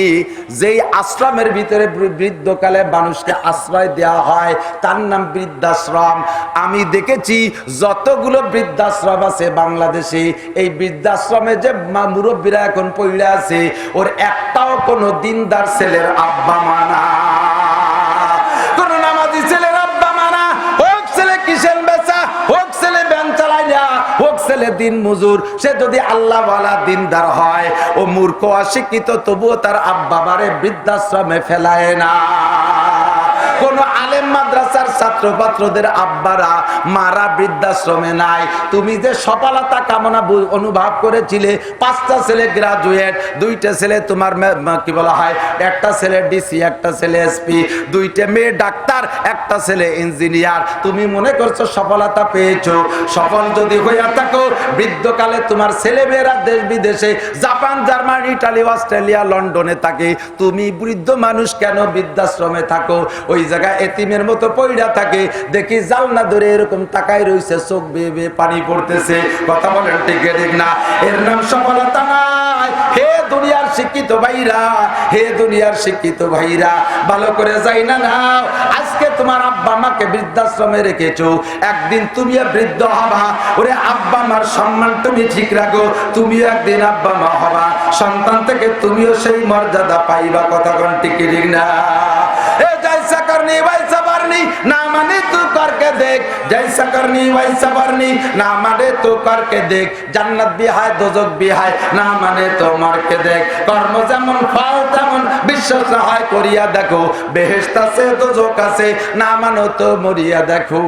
B: যেই আশ্রমের ভিতরে বৃদ্ধকালে মানুষকে আশ্রয় দেওয়া হয় তার নাম বৃদ্ধাশ্রম। আমি দেখেছি যতগুলো বৃদ্ধাশ্রম আছে বাংলাদেশে, এই বৃদ্ধাশ্রমে যে মুরব্বীরা এখন পড়ে আছে, ওর একটাও কোনো দিনদার ছেলের আব্বা মানা, কোন নামাজি ছেলের আব্বা মানা, হোক ছেলে কিসের বেচা, হোক ছেলে ব্যান চালায় না, হোক ছেলে দিন মজুর, সে যদি আল্লাহ ওয়ালা দিনদার হয়, ও মূর্খ অশিক্ষিত তবুও তার আব্বা মারে বৃদ্ধাশ্রমে ফেলায় না। কোন আলেম আলেম মাদ্রাসার ছাত্র ছাত্রদের আব্বারা মারা বৃদ্ধাশ্রমে নাই। তুমি যে সফলতা কামনা অনুভব করেছিলে, 5টা ছেলে গ্রাজুয়েট, 2টা ছেলে তোমার কি বলা হয়, একটা ছেলে ডিসি, একটা ছেলে এসপি, 2টা মেয়ে ডাক্তার, একটা ছেলে ইঞ্জিনিয়ার, তুমি মনে করছো সফলতা পেয়েছো। সফল যদি হইয়া থাকো, বৃদ্ধকালে তোমার ছেলে মেয়েরা দেশ বিদেশে জাপান, জার্মানি, ইটালি, অস্ট্রেলিয়া, লন্ডনে থাকে, তুমি বৃদ্ধ মানুষ কেন বৃদ্ধাশ্রমে থাকো? ওই জায়গায় এতিমের মতো পইড়া থাকে, দেখি জালনা ধরে এরকম তাকাই রইছে, চোখ বেয়ে বেয়ে পানি পড়তেছে। কথা বলেন ঠিক ঠিক না? এর নাম সফলতা নাই। হে দুনিয়ার শিক্ষিত ভাইরা, হে দুনিয়ার শিক্ষিত ভাইরা, ভালো করে যাই না নাও। আজকে তোমার আব্বা মাকে বৃদ্ধাশ্রমে রেখেছো, একদিন তুমিও বৃদ্ধ হবা। ওরে আব্বা মার সম্মান তুমি ঠিক রাখো, তুমিও একদিন আব্বা মা হবা, সন্তান থেকে তুমিও সেই মর্যাদা পাইবা। কথা কোন ঠিক ঠিক না? এ জৈসা করনি বৈসা পারনি, না মানে তু করকে দেখ, জৈসা করনি বৈসা পারনি, না মানে তু করকে দেখ, জান্নাত भी है दोजख भी है, না মানে তো মারকে দেখ, কর্ম যেমন ফল তেমন বিশ্বাস হয় করিয়া দেখো, বেহেশত আছে দোজখ আছে, না মানো তো মরিয়া দেখো।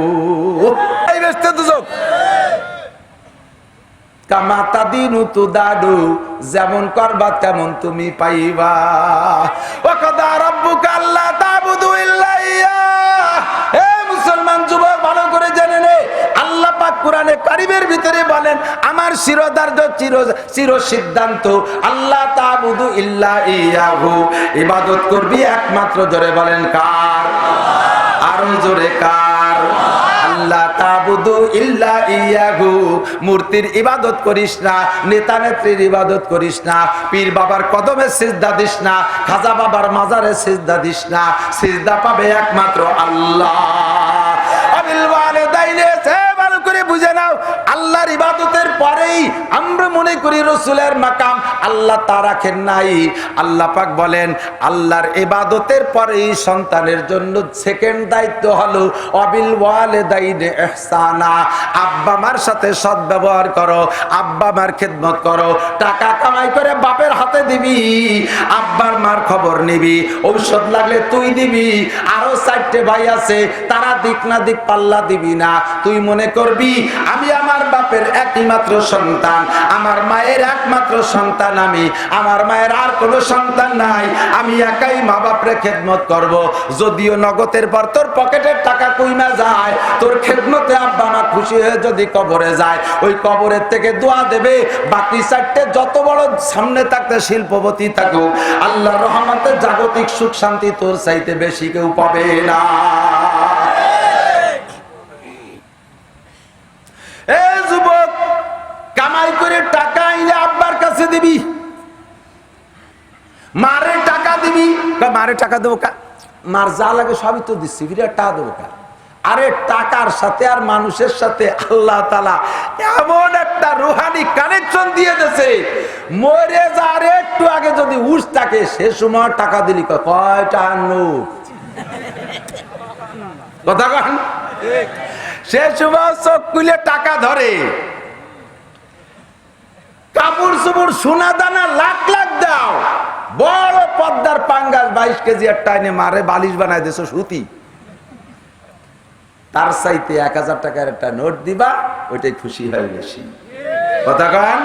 B: এই বেহেশত দোজখ কামাতা দিনু তু দাদু, যেমন করবা তেমন তুমি পাইবা। ওয়াকাদা রাব্বুকা আল্লা তা'বুদু ইল্লা ইয়্যাহ। হে মুসলমান যুবক, ভালো করে জেনে নে, আল্লাহ পাক কোরআনে কারীমের ভিতরে বলেন, আমার শিরোধার্য চির সিদ্ধান্ত, আল্লাহ তা'বুদু ইল্লা ইয়্যাহু, ইবাদত করবি একমাত্র। জোরে বলেন কার? আরো জোরে কার? আল্লাহ তা'বুদু ইল্লা ইয়্যাহু। মূর্তির ইবাদত করিস না, নেতা নেত্রীর ইবাদত করিস না, পীর বাবার কদমে সিজদা দিস না, খাজা বাবার মাজারে সিজদা দিস না। সিজদা পাবে একমাত্র আল্লাহ। আবিল ওয়ালিদাইনি, ভালো করে বুঝে নাও, আল্লাহর ইবাদতের পরেই আমরা মনে করি রাসূলের মাকাম আল্লাহ তা রাখেন নাই। আল্লাহ পাক বলেন, আল্লাহর ইবাদতের পরেই সন্তানের জন্য সেকেন্ড দায়িত্ব হলো আবিল ওয়ালিদাইনি ইহসানা। আব্বা মার সাথে সদ্ব্যবহার করো, আব্বা মার খেদমত করো। টাকা কামাই করে বাপের হাতে দিবি, আব্বার মার খবর নিবি, ঔষধ লাগলে তুই দিবি। আরো 4টে ভাই আছে, তারা দিক না দিক পাল্লা দিবি না। তুই মনে করবি আমি আমার বাপের একই মাত্র সন্তান, আমার মায়ের একমাত্র সন্তান আমি, আমার মায়ের আর কোনো সন্তান নাই, আমি একাই মা বাপরে খেদমত করব। যদিও নগদের পর তোর পকেটের টাকা কইমা যায়, তোর খেদমতে আব্বা মা খুশি হয়ে যদি কবরে যায়, ওই কবরের থেকে দোয়া দেবে, বাকি 4টে যত বড় সামনে থাকতে শিল্পপতি থাকুক, আল্লাহর রহমতে জাগতিক সুখ শান্তি তোর চাইতে বেশি কেউ পাবে না। এ যুবক, কামাই করে টাকা আইলে আব্বার কাছে দিবি, মারে টাকা দিবি। মারে টাকা দেবো, মার যা লাগে সবই তো দিচ্ছি, বিরাট টাকা দেবো কার? আরে টাকার সাথে আর মানুষের সাথে আল্লাহ তাআলা এমন একটা রুহানি কানেকশন দিয়ে দিয়েছে, মরে যার একটু আগে যদি উস থাকে, সে সময় টাকা দিলি কয়টা নোট, কথা কন, সে সময় চোখ খুলে টাকা ধরে। কাপড় চোপড় সোনা দানা লাখ লাখ দাও, বড় পদ্মার পাঙ্গাস 22 কেজি একটা এনে মারে বালিশ বানায় দেছো সুতি, তার চাইতে 1000 টাকার একটা নোট দিবা, ওইটাই খুশি হয় বেশি। কথা কন,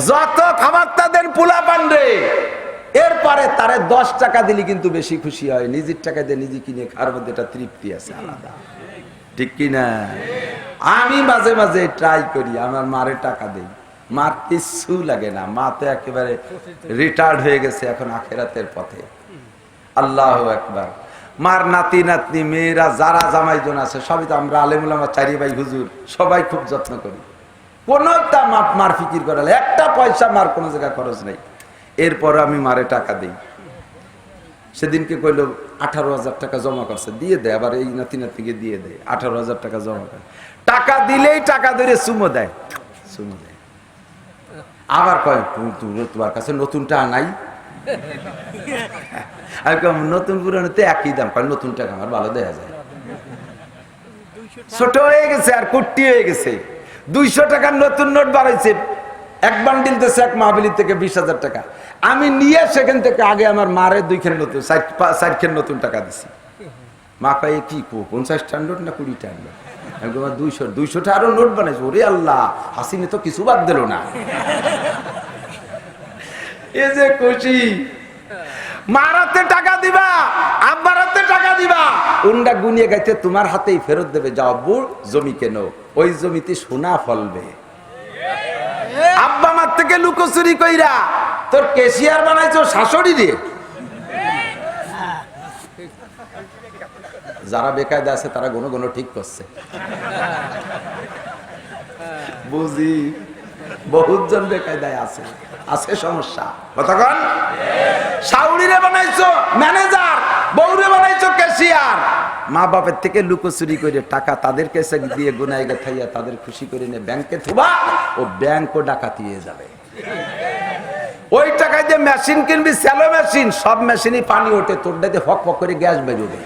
B: যত খাবারটা দেন পোলা পান্ডে, এরপরে তারে 10 টাকা দিলি কিন্তু বেশি খুশি হয়। নিজের টাকা দিয়ে নিজে কিনে খাওয়ার মধ্যে একটা তৃপ্তি আছে আলাদা, ঠিক কিনা? আমি মাঝে মাঝে ট্রাই করি, আমার মারে টাকা দেই, মার কিছু লাগে না, মা তো একেবারে রিটায়ার্ড হয়ে গেছে, এখন আখিরাতের পথে। আল্লাহু আকবার। মার নাতি নাতনি মেয়েরা যারা জামাইজন আছে সবই তো আমরা আলেম ওলামা 4 ভাই হুজুর সবাই খুব যত্ন করি, কোনটা মার ফিকির করালে একটা পয়সা মার কোনো জায়গায় খরচ নেই। এরপর আমি মারে টাকা দিই। সেদিনকে কইলো 18,000 টাকা জমা করছে, দিয়ে দেয়, আবার এই নাতি নাতিকে দিয়ে দেয়, 18,000 টাকা জমা করে। টাকা দিলেই টাকা ধরে চুমো দেয়, চুমো দেয়। আবার কয় তোমার কাছে নতুন টাকা নাই? নতুন পুরানোতে একই দাম, কয় নতুন টাকা আমার ভালো দেখা যায়, ছোট হয়ে গেছে আর কুট্টি হয়ে গেছে। 200 টাকার নতুন নোট বাড়াইছে, এক বান্ডিল দিয়েছে এক মাহফিলি থেকে 20,000 টাকা। আমি নিয়ে সেখান থেকে আগে আমার মারে 2 খেন নতুন 4 খেন নতুন টাকা দিছি। মা কয়ে কি 50টা নোট না 20টা নোট? আমি বললাম 200টা আরো নোট বানাইছো। ওরে আল্লাহ, হাসিনে তো কিছু বাদ দিল না। এ যে খুশি, মারাতে টাকা দিবা, আব্বার হাতে টাকা দিবা, উন্ডা গুনিয়ে গাইতে তোমার হাতেই ফেরত দেবে। যাও আব্বু জমি কেন, ওই জমিতে সোনা ফলবে। আব্বা মার থেকে লুকোচুরি কইরা তোর কেশিয়ার বানাইছো শাশুড়ি দিয়ে। যারা বেকায়দা আছে তারা গুনো গুনো ঠিক করছে, বুঝি বহুত জন বেকায়দায় আছে, আছে সমস্যা। কতক্ষণ শাশুড়িরে বানাইছো ম্যানেজার, বউরে বানাইছো ক্যাশিয়ার। মা বাপের থেকে লুকোচুরি করে টাকা তাদের কাছে দিয়ে গুনায় গেথাইয়া তাদের খুশি করে নিয়ে ব্যাংকে থুবা, ও ব্যাংকও ডাকাতি হয়ে যাবে। ওই টাকায় যে মেশিন কিনবি, স্যালো মেশিন, সব মেশিনই পানি ওঠে, তোর ডাইতে ফক ফক করে গ্যাস বেরোবে।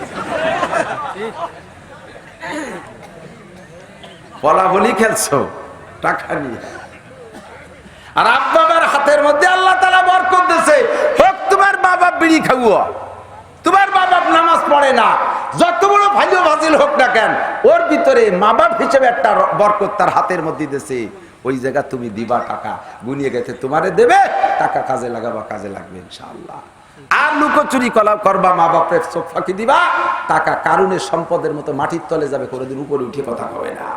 B: বলা বলি খেলছো টাকা নিয়ে। আর আব্বার হাতের মধ্যে আল্লাহ তাআলা বরকত দিয়েছে। হোক তোমার মা বাপ বিড়ি খাওয়া, তোমার মা বাপ নামাজ পড়ে না, যত বড় ভাইও ভাজিল হোক না কেন, ওর ভিতরে মা বাপ হিসেবে একটা বরকত তার হাতের মধ্যে দিয়েছে। ওই জায়গা তুমি দিবা, টাকা গুনিয়ে গেছে তোমারে দেবে, টাকা কাজে লাগাবা, কাজে লাগবে ইনশাআল্লাহ। আর লুকোচুরি করবা, মা বাপের চোখ ফাঁকি দিবা, টাকা কারণে সম্পদের মতো মাটির তলে যাবে, কোনোদিন উপরে উঠে কথা হবে না।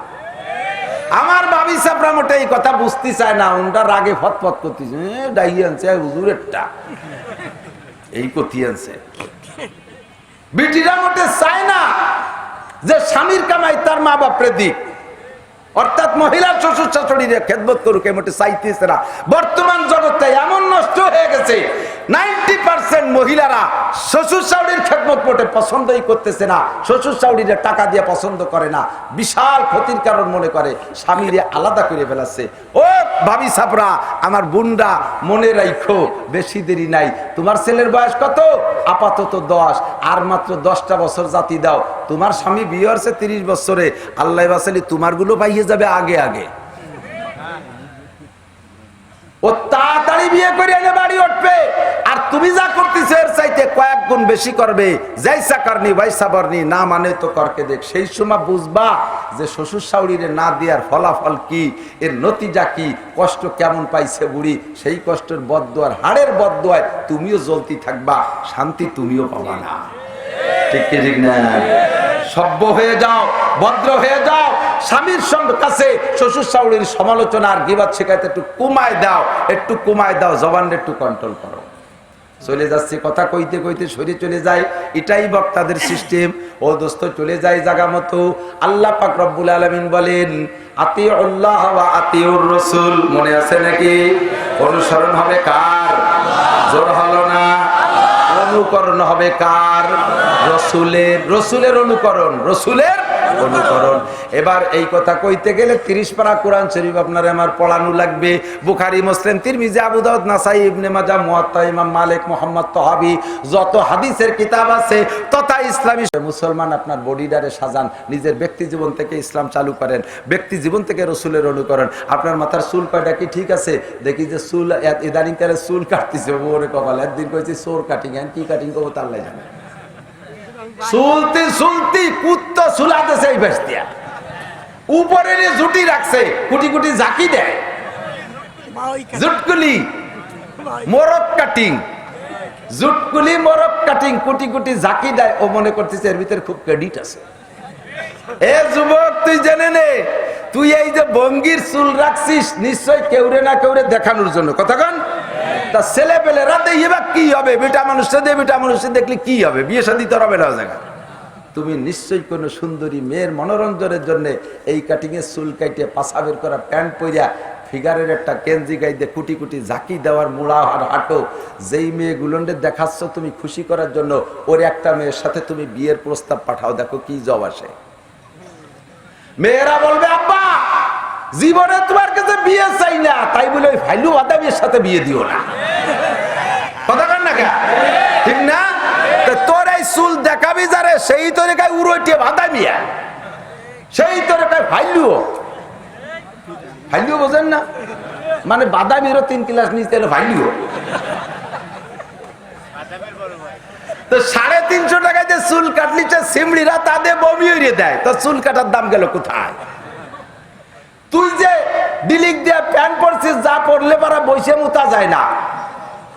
B: আমার বাবি সাপরা মোটে এই কথা বুঝতে চায় না, ওনটা রাগে ফতফত করতেছে, ডাই আনছে হুজুরেরটা, এই কথি আনছে। বিটিরা মোটে চায় না যে স্বামীর কামাই তার মা বাপরে দিক, অর্থাৎ মহিলার শ্বশুর শাশুড়ির খেদমত করুক, এ মোটে চাইতেছে না। বর্তমান জগৎটা এমন নষ্ট হয়ে গেছে, 90% মহিলারা শ্বশুর শাশুড়ির খেদমত মোটে পছন্দই করতেছে না, শ্বশুর শাশুড়ির টাকা দিয়ে পছন্দ করে না, বিশাল ক্ষতির কারণ মনে করে, স্বামীরে আলাদা করে ফেলাচ্ছে। ও ভাবি সাপরা, আমার বুন্ডা, মনে রাখো বেশি দেরি নাই। তোমার ছেলের বয়স কত? আপাতত 10, আর মাত্র 10টা বছর জাতি দাও। তোমার স্বামী বিয়ে হচ্ছে 30 বছরে, আল্লাহ বাসালি তোমার গুলো পাইয়ে যাবে আগে আগে। ও তাড়াতাড়ি বিয়ে করে এনে বাড়ি উঠবে, আর তুমি যা করতেছ এর চাইতে কয়েক গুণ বেশি করবে। যাইসা করনি ভাইসা বরনি, না মানে তো করকে দেখ। সেই সময় বুঝবা যে শ্বশুর শাশুড়িরে না দেওয়ার ফলাফল কি, এর নতিজা কি, কষ্ট কেমন পাইছে বুড়ি। সেই কষ্টের বদদোয়ার, হাড়ের বদদোয়ায় তুমিও জ্বলতি থাকবা, শান্তি তুমিও পাবা না। ঠিক কি ঠিক না? সভ্য হয়ে যাও, ভদ্র হয়ে যাও, স্বামীর কাছে শ্বশুর শাশুড়ির সমালোচনা আর গিবাত শেখাতে একটু কমায় দাও, একটু কমায় দাও, জবানটা একটু কন্ট্রোল করো। চলে যাচ্ছে কথা কইতে কইতে সরে চলে যায়, এটাই বক্তাদের সিস্টেম। ও দোস্ত চলে যায় জায়গা মতো। আল্লাহ পাক রব্বুল আলামিন বলেন, আতিউল্লাহ ওয়া আতিউর রাসূল। মনে আছে নাকি? অনুসরণ হবে কার? জোর হলো না? অনুকরণ হবে কার? রসুলের। রসুলের অনুকরণ, রসুলের অনুকরণ। এবার এই কথা কইতে গেলে 30 পারা কোরআন শরীফ আপনার আমার পড়ানো লাগবে। বুখারী, মুসলিম, তিরমিজি, আবু দাউদ, নাসাই, ইবনে মাজাহ, মুয়াত্তা, ইমাম মালিক, মুহাম্মদ তাহাবী, যত হাদিসের কিতাব আছে তথা ইসলামী। মুসলমান আপনার বডিডারে সাজান, নিজের ব্যক্তি জীবন থেকে ইসলাম চালু করেন, ব্যক্তি জীবন থেকে রসুলের অনুকরণ। আপনার মাথার চুল কয়টা কি ঠিক আছে? দেখি যে চুল ইদানিং কালে চুল কাটতেছে, ওরে কপাল। একদিন কইছি চোর কাটিং, কি কাটিং করবো তা আল্লাহ জানে। চুলতি চুলতি কুত্তা চুলাতেছে এই বেশ দিয়া, উপরে জুটি রাখছে, কুটি কুটি ঝাঁকি দেয়, জুটকুলি মোরক কাটিং, জুটকুলি মোরক কাটিং, কুটি কুটি ঝাঁকি দেয়। ও মনে করতেছে এর ভিতরে খুব ক্রেডিট আছে। এ যুবক, তুই জেনে নে, তুই এই যে ভঙ্গির চুল রাখছিস নিশ্চয় কেউরে না কেউরে দেখানোর জন্য। কতক্ষণ তা ছেলে পেলে রাতে এবার কি হবে? বেটা মানুষটা দিয়ে, বেটা মানুষটা দেখলে কি হবে? বিয়ে শাদী তো হবে না জায়গা। তুমি নিশ্চয়ই কোন সুন্দরী মেয়ের মনোরঞ্জনের জন্য এই কাটিং এর চুল কাটিয়ে পাছা বের করা প্যান্ট পরিয়া ফিগারের একটা কেঞ্জি গাইতে কুটি কুটি ঝাঁকি দেওয়ার মুড়া আর হাঁটো, যেই মেয়েগুলোকে দেখাচ্ছ তুমি খুশি করার জন্য, ওর একটা মেয়ের সাথে তুমি বিয়ের প্রস্তাব পাঠাও, দেখো কি জব আসে। মেয়েরা বলবে, আব্বা জীবনে তোমার কাছে বিয়ে চাই না, তাই বলে ওই ফাইলু আদামের সাথে বিয়ে দিও না। কথা কন না কে? ঠিক না? তোর এই চুল দেখাবি যারে, সেই তরিকায় উড়োটিয়ে বাদামিয়া, সেই তরিকায় ফাইলুও। ফাইলুও বোঝেন না? মানে বাদামিরও 3 ক্লাস নিচে এলো ফাইলুও। তো 350 টাকায় যে চুল কাটলিছে সিমড়িরা তাদের বমি হইয়ে দেয়, তো চুল কাটার দাম গেল কোথায়? তুই যে ডিলিক দিয়ে প্যান্ট পরছিস, যা পরলে পারা বসে মুতা যায় না,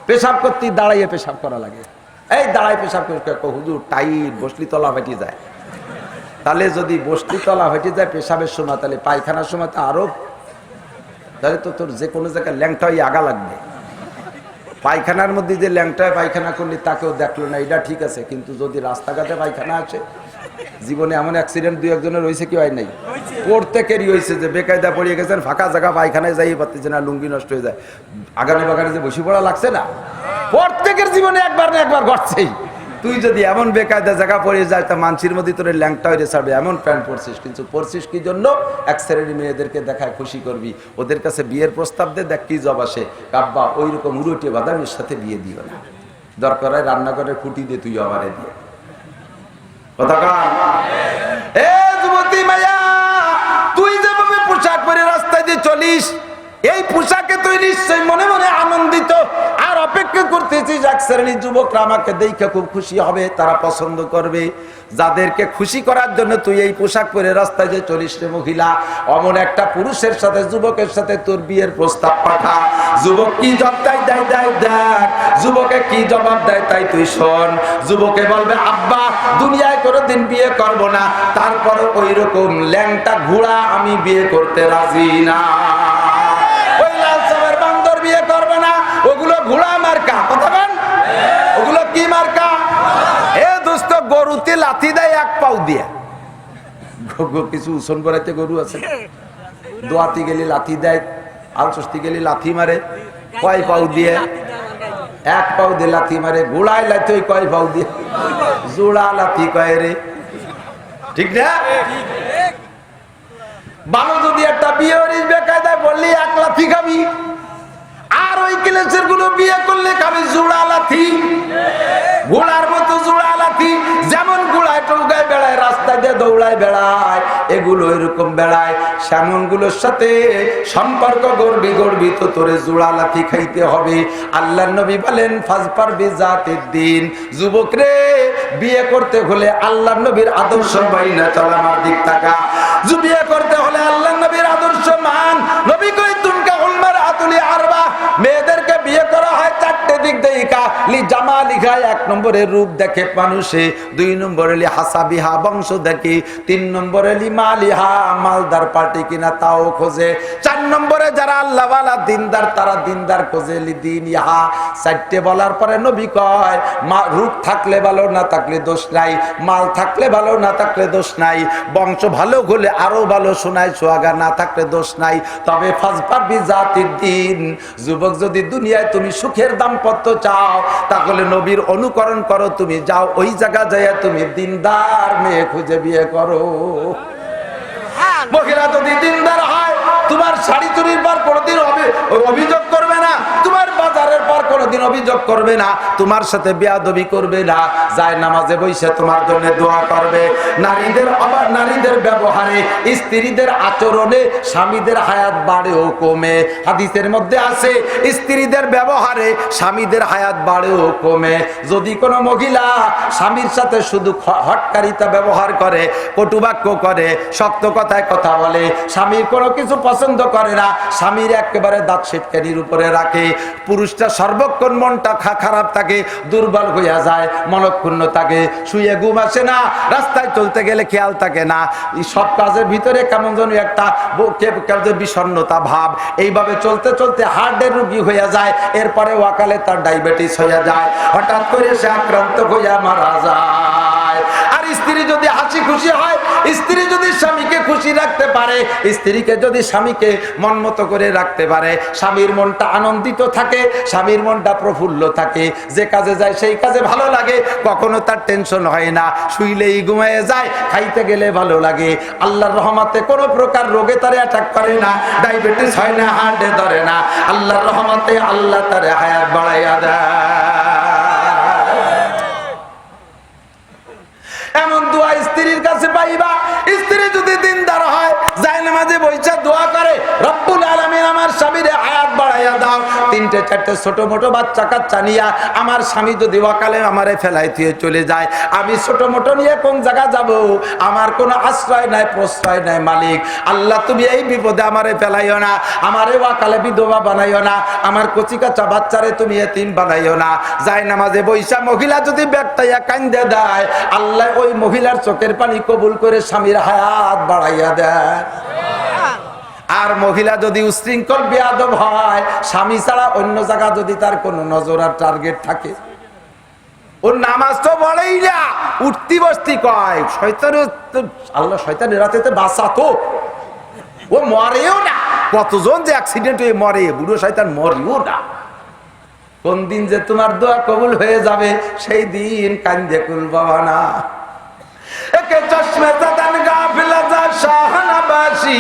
B: পেশাব করতে দাঁড়াইয়ে পেশাব করা লাগে। এই দাঁড়াই পেশাব করে হুজুর টাইট, বসলি তলা ফেটে যায়। তাহলে যদি বসলি তলা ফেটে যায় পেশাবের সময়, তাহলে পায়খানার সময় তো আরো, তাহলে তো তোর যে কোনো জায়গায় ল্যাংটা হয়ে আগা লাগবে। পায়খানার মধ্যে যে ল্যাংটায় পায়খানা করলি তাকেও দেখলো না, এটা ঠিক আছে, কিন্তু যদি রাস্তাঘাটে পায়খানা আছে, জীবনে এমন অ্যাক্সিডেন্ট 2-1 হয়েছে কি হয় নাই? প্রত্যেকেরই হয়েছে যে বেকায়দা পড়িয়ে গেছেন, ফাঁকা জায়গা পায়খানায় যাই পারতেছে না, লুঙ্গি নষ্ট হয়ে যায়, আগানে বাগানে যে বসে পড়া লাগছে না, প্রত্যেকের জীবনে একবার না একবার ঘটছেই। তুই যদি এমন বেকায়দা জায়গা পড়ে যায়, তা মানসির মধ্যে তোর ল্যাংটা হয়ে ছাড়বে, এমন প্যান্ট পরছিস, কিন্তু পরছিস কি জন্য? এক শ্রেণীর মেয়েদেরকে দেখায় খুশি করবি, ওদের কাছে বিয়ের প্রস্তাব দে, দেখ কি জব আসে। কাব্বা ওই রকম উড়োটে বাদামের সাথে বিয়ে দিও না, দরকার হয় রান্নাঘরে খুঁটি দিয়ে তুই আমারে দিয়ে। কথা কান এ যুবতী মাইয়া, তুই যেভাবে পোশাক পরে রাস্তায় দিয়ে চলিস, এই পোশাকে তুই নিশ্চয়ই মনে মনে আনন্দিত আর অপেক্ষা করতেছিস এক শ্রেণীর যুবকরা আমাকে দেখে খুব খুশি হবে, তারা পছন্দ করবে। যাদেরকে খুশি করার জন্য তুই এই পোশাক পরে রাস্তায় যে চলিস রে মহিলা, অমন একটা পুরুষের সাথে, যুবকের সাথে তোর বিয়ের প্রস্তাব পাঠা। যুবক কি জবাব দেয় দেখ, যুবকে কি জবাব দেয় তাই তুই শোন। যুবকে বলবে, আব্বা দুনিয়ায় কোনোদিন বিয়ে করব না, তারপর ওই রকম ল্যাংটা ঘোড়া আমি বিয়ে করতে রাজি না। ওই লাল সামের বান্দর বিয়ে করবে না, ওগুলো ঘোড়া মার্কা। কথা বল, ওগুলো কি মার্কা? এ দোস্ত, গরুতে লাথি দেয় 1 পাও দিয়ে। কিছু উসন করাইতে গরু আছে, দোয়াতি গেলে লাথি দেয়, আলচস্তি গেলে লাথি মারে। কয় পাও দিয়ে? 1 পাও দিয়ে লাথি মারে। ঘোড়ায় লাথি ওই কয় পাও দিয়ে? জোড়া লাথি কয় রে, ঠিক না? ভালো যদি একটা বিয়ে করিস বেকায়দায় বললি 1 লাথি খাবি, আর ওই ক্লাসের গুলো বিয়ে করলে খাবি জোড়া লাথি। ঘোড়ার মতো জোড়া লাথি, যেমন ঘোড়ায় টৌকায় বেড়ায়, রাস্তায় দিয়ে দৌড়ায় বেড়ায়, এগুলো এরকম বেড়ায়। সেমন গুলোর সাথে সম্পর্ক গড়বি তো তোরে জোড়া লাথি খাইতে হবে। আল্লাহর নবী বলেন, ফাজফার বিজাতিদ দ্বীন, যুবক রে বিয়ে করতে হলে আল্লাহর নবীর আদর্শ মাইনা চল, আমার দিক তাকা। বিয়ে করতে হলে আল্লাহর নবীর আদর্শ মান। নবী কই তুনকা উলমার আতুলি আরবা, মেয়েদেরকে বিয়ে করা হয় 4টে দিক দেখা। লি জামালিহা, 1 নম্বরে রূপ দেখে মানুষে, 2 নম্বরে লি হাসাবিহা, বংশ দেখে, 3 নম্বরে লি মালিহা, মালদার পার্টি কিনা তাও খোঁজে, 4 নম্বরে যারা আল্লাহওয়ালা দিনদার, তারা দিনদার খোঁজে। লি দিনহা, 4টে বলার পরে নবী কয়, রূপ থাকলে ভালো, না থাকলে দোষ নাই, মাল থাকলে ভালো, না থাকলে দোষ নাই, বংশ ভালো হলে আরো ভালো, শোনায় সোহাগা না থাকলে দোষ নাই। তবে ফাজফার বিজাতিদ দ্বীন, যুবক যদি দুনিয়ায় তুমি সুখের দাম্পত্য চাও, তাহলে নবীর অনুকরণ করো। তুমি যাও ওই জায়গা যায়, তুমি দিনদার মেয়ে খুঁজে বিয়ে করো। মহিলা যদি দিনদার হয়, তোমার শাড়ি চুরির পর কোনোদিন অভিযোগ করবে না, তোমার বাজারের পর কোনোদিন অভিযোগ করবে না, তোমার সাথে বেয়াদবি করবে না, যায় নামাজে বসে তোমার জন্য দোয়া করবে। নারীদের ব্যবহারে, স্ত্রীদের আচরণে স্বামীদের হায়াত বাড়ে ও কমে। হাদিসের মধ্যে আছে, স্ত্রীদের ব্যবহারে স্বামীদের হায়াত বাড়ে ও কমে। যদি কোনো মহিলা স্বামীর সাথে শুধু হটকারিতা ব্যবহার করে, কটুবাক্য করে, শক্ত কথায় কথা বলে, স্বামীর কোনো কিছু পছন্দ করে না, স্বামীর একেবারে দাঁত সিটকানির উপরে রাখে, পুরুষটা সর্বক্ষণ মনটা খারাপ থাকে, দুর্বল হইয়া যায়, মনক্ষুণ্ণ থাকে, শুয়ে ঘুম আসে না, রাস্তায় চলতে গেলে খেয়াল থাকে না, সব কাজের ভিতরে কেমন যেন একটা বিষণ্ণতা ভাব। এইভাবে চলতে চলতে হার্টের রোগী হইয়া যায়, এরপরে ওয়াকালে তার ডায়াবেটিস হইয়া যায়, হঠাৎ করে সে আক্রান্ত হইয়া মারা যায়। আর স্ত্রী যদি হাসি খুশি হয়, স্ত্রী যদি স্বামীকে খুশি রাখতে পারে, স্ত্রীকে যদি স্বামীকে মন মতো করে রাখতে পারে, স্বামীর মনটা আনন্দিত থাকে, স্বামীর মনটা প্রফুল্ল থাকে, যে কাজে যায় সেই কাজে ভালো লাগে, কখনো তার টেনশন হয় না, শুইলেই ঘুমিয়ে যায়, খাইতে গেলে ভালো লাগে, আল্লাহর রহমতে কোনো প্রকার রোগে তারে অ্যাটাক করে না, ডায়াবেটিস হয় না, হার্টে ধরে না, আল্লাহর রহমতে আল্লাহ তারে হায়াত বাড়াইয়া দেয়। এমন দোয়া স্ত্রীর কাছে পাইবা। স্ত্রী যদি দিনদার হয়, যায় নামাজে বইসা দোয়া করে, রব্বুল আলামিন আমার স্বামীরে হায়াত বাড়াইয়া দাও, 3 তিনটে চারটে ছোট মোটো বাচ্চা কাচ্চা নিয়া আমার স্বামী যদি ওয়াকালে আমারে ফেলাই দিয়ে চলে যায়, আমি ছোট মোটো নিয়ে কোন জায়গা যাব? আমার কোনো আশ্রয় নাই, প্রশ্রয় নাই। মালিক আল্লাহ, তুমি এই বিপদে আমারে ফেলাইও না, আমারে ওয়াকালে বিধবা বানাইও না, আমার কচি কাচ্চা বাচ্চারে তুমি এতিম বানাইও না। যায় নামাজে বৈশা মহিলা যদি ব্যাগটাইয়া কান্দে দেয়, আল্লাহ ওই মহিলার চোখের পানি কবুল করে স্বামীর হায়াত বাড়াইয়া দেয়। আর মহিলা যদি উশৃঙ্খল বেয়াদব হয়, স্বামী ছাড়া অন্য জায়গা যদি তার কোনো নজর আর টার্গেট থাকে, ওর নামাজ তো বলেই না, উঠতি বসতি কয়। শয়তান, আল্লাহ শয়তানের রাতেতে বাঁচাতো, ও মরেও না। কতজন যে অ্যাক্সিডেন্ট হয়ে মরে, বুড়ো শয়তান মরেও না। কোন দিন যে তোমার দোয়া কবুল হয়ে যাবে, সেই দিন কান্দে কুল বাবা না। একে চশমে জাদান গাফিলা যা শাহনাবাসী,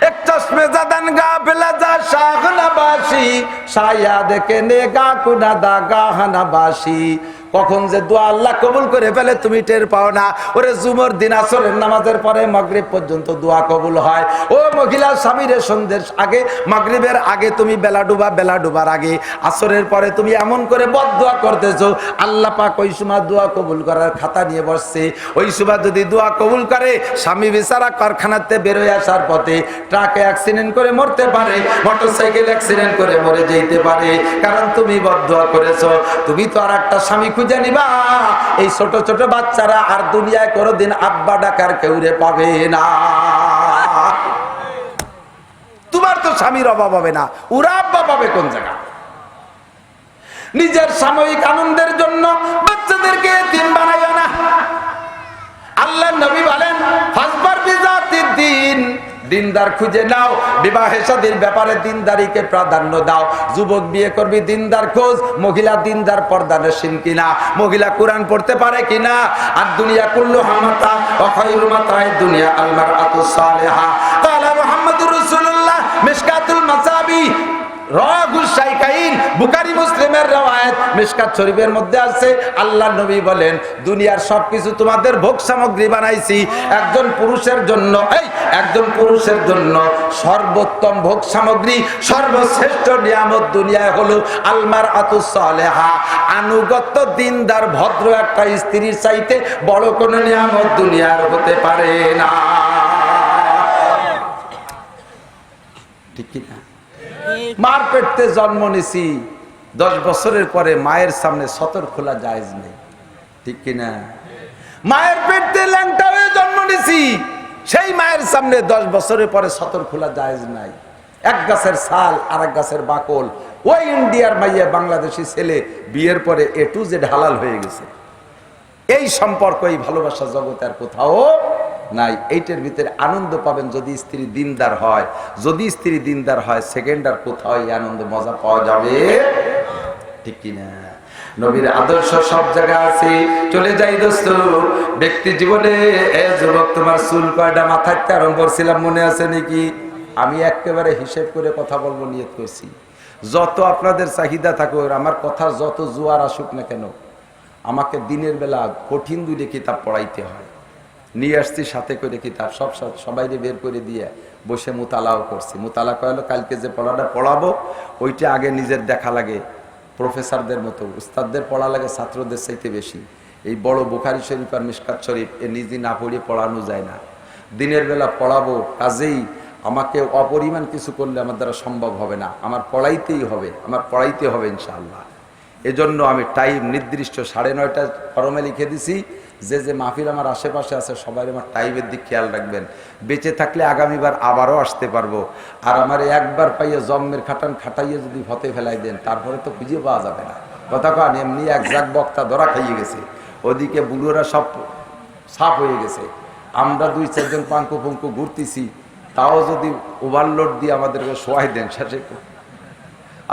B: এক চশমে জাদান গাফিলা যা শাহনাবাসী, সায়া দেখে নে গা কুনা দা গাহনাবাসী। কখন যে দোয়া আল্লাহ কবুল করে ফেলে তুমি টের পাও না। ওরে জুমর দিন আসরের নামাজের পরে মাগরিব পর্যন্ত দোয়া কবুল হয়। ও মহিলা স্বামীর সন্ধ্যের আগে, মাগরিবের আগে তুমি বেলা ডুবার আগে, আসরের পরে তুমি এমন করে বদদোয়া করতেছো, আল্লাহ পাক ওই সময় দোয়া কবুল করার খাতা নিয়ে বসছে। ওই সময় যদি দোয়া কবুল করে, স্বামী বেচারা কারখানাতে বেরোয় আসার পথে ট্রাকে অ্যাক্সিডেন্ট করে মরতে পারে, মোটরসাইকেল অ্যাক্সিডেন্ট করে মরে যেতে পারে, কারণ তুমি বদদোয়া করেছো। তুমি তো আর একটা স্বামী খুঁজে নিবা। এই ছোট ছোট বাচ্চারা আর দুনিয়ায় কোনোদিন আব্বা ডাকার কেউরে পাবে না। তোমার তো স্বামীর অভাব হবে না, ওরা আব্বা পাবে কোন জায়গা? নিজের সাময়িক আনন্দের জন্য বাচ্চাদেরকে এতিম বানাইও না। আল্লাহ নবী বলেন, ফাসবার বিজাতিদ দ্বীন, দিনদার খুঁজে নাও, বিবাহে শাদীর ব্যাপারে দিনদারিকে প্রাধান্য দাও। যুবক বিয়ে করবি, দিনদার খোঁজ। মহিলা দিনদার পর্দানশীল কিনা, মহিলা কোরআন পড়তে পারে কিনা। আর দুনিয়া কুল্লুহা মাতা ওয়া খায়রু মাতা'আদ দুনিয়া আল মারআতু সালিহা। ক্বালা মুহাম্মাদুর রাসূলুল্লাহ মিশকাতুল মাসাবি, বুখারী মুসলিমের রওয়ায়াত, মিশকাত শরীফের মধ্যে আছে। আল্লাহ নবী বলেন, দুনিয়ার সবকিছু তোমাদের ভোগ সামগ্রী বানাইছি, একজন পুরুষের জন্য সর্বোত্তম ভোগ সামগ্রী, সর্বশ্রেষ্ঠ নিয়ামত দুনিয়ায় হলো আল মারআতুস সালিহা, আনুগত্য দিনদার ভদ্র একটা স্ত্রীর চাইতে বড় কোন নিয়ামত দুনিয়ার হতে পারে না। ঠিক কি না? মার পেটে জন্ম নিছি, 10 বছরের পরে মায়ের সামনে সতর খোলা জায়েজ নেই। ঠিক কিনা? মায়ের পেটে ল্যাংটা হয়ে জন্ম নিছি, সেই মায়ের সামনে 10 বছরের পরে সতর খোলা জায়েজ নাই। এক গাছের ছাল আর এক গাছের বাকল, ওই ইন্ডিয়ার মাইয়া বাংলাদেশি ছেলে বিয়ের পরে A to Z হালাল হয়ে গেছে। এই সম্পর্ক, এই ভালোবাসা জগতে আর কোথাও নাই। এইটার ভিতরে আনন্দ পাবেন যদি স্ত্রী দিনদার হয়। যদি স্ত্রী দিনদার হয়, সেকেন্ড আর কোথাও এই আনন্দ মজা পাওয়া যাবে? ঠিক কিনা? নবীর আদর্শ সব জায়গায় আছে। চলে যাই দোস্ত ব্যক্তি জীবনে। যুবক, তোমার চুল কয়টা মাথায় আরম্ভ করছিলাম, মনে আছে নাকি? আমি একেবারে হিসেব করে কথা বলবো নিয়ত করছি। যত আপনাদের চাহিদা থাকুক, আমার কথা যত জোয়ার আসুক না কেন, আমাকে দিনের বেলা কঠিন 2 কিতাব পড়াইতে হয়। নিয়ে আসছি সাথে করে কিতাব, সবাইকে বের করে দিয়ে বসে মুতালাও করছি। মুতালা করালো, কালকে যে পড়াটা পড়াবো ওইটা আগে নিজের দেখা লাগে, প্রফেসরদের মতো। উস্তাদদের পড়া লাগে ছাত্রদের চাইতে বেশি। এই বড় বুখারী শরীফ আর মিশকাত শরীফ এ নিজে না পড়িয়ে পড়ানো যায় না। দিনের বেলা পড়াবো, কাজেই আমাকে অপরিমাণ কিছু করলে আমার দ্বারা সম্ভব হবে না। আমার পড়াইতে হবে ইনশাআল্লাহ। এজন্য আমি টাইম নির্দিষ্ট 9:30 ফরমে লিখে দিছি। যে মাহফিল আমার আশেপাশে আছে সবাই আমার টাইমের দিক খেয়াল রাখবেন। বেঁচে থাকলে আগামীবার আবারও আসতে পারবো। আর আমার একবার পাইয়ে জন্মের খাটাইয়ে যদি ফতে ফেলাই দেন, তারপরে তো খুঁজে পাওয়া যাবে না। কথা কান, এমনি একজাক বক্তা ধরা খাইয়ে গেছে, ওদিকে বুড়োরা সব সাফ হয়ে গেছে। আমরা 2-4 জন পাঙ্কু ঘুরতেছি, তাও যদি ওভারলোড দিয়ে আমাদেরকে শোয়াই দেন, শেষে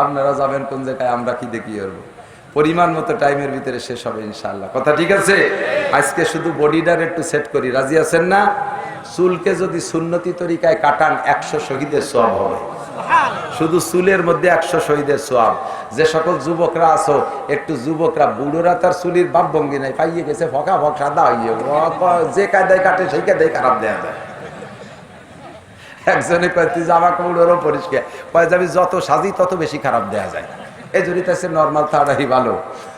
B: আপনারা যাবেন কোন জায়গায়, আমরা কি দেখি করবো। পরিমাণ মতো টাইমের ভিতরে শেষ হবে ইনশাআল্লাহ। কথা ঠিক আছে? আজকে শুধু বডিটার একটু সেট করি, রাজি আছেন না? চুলকে যদি সুন্নতি তরিকায় কাটান 100 শহীদের সওয়াব হবে। শুধু চুলের মধ্যে 100 শহীদের সওয়াব। যে সকল যুবকরা আছো, একটু যুবকরা, বুড়োরা তার চুলির ভাব ভঙ্গি নাই, পাইয়ে গেছে ফকা সাদা হইয়ে, যে কায়দায় কাটে সেই কায়দায় খারাপ দেওয়া যায়। একজনে কয়, তুই জামা কাপড় পরিষ্কার, কয় যাবি যত সাজি তত বেশি খারাপ দেওয়া যায়। এই জড়িত আছে নর্মাল থাকাই ভালো।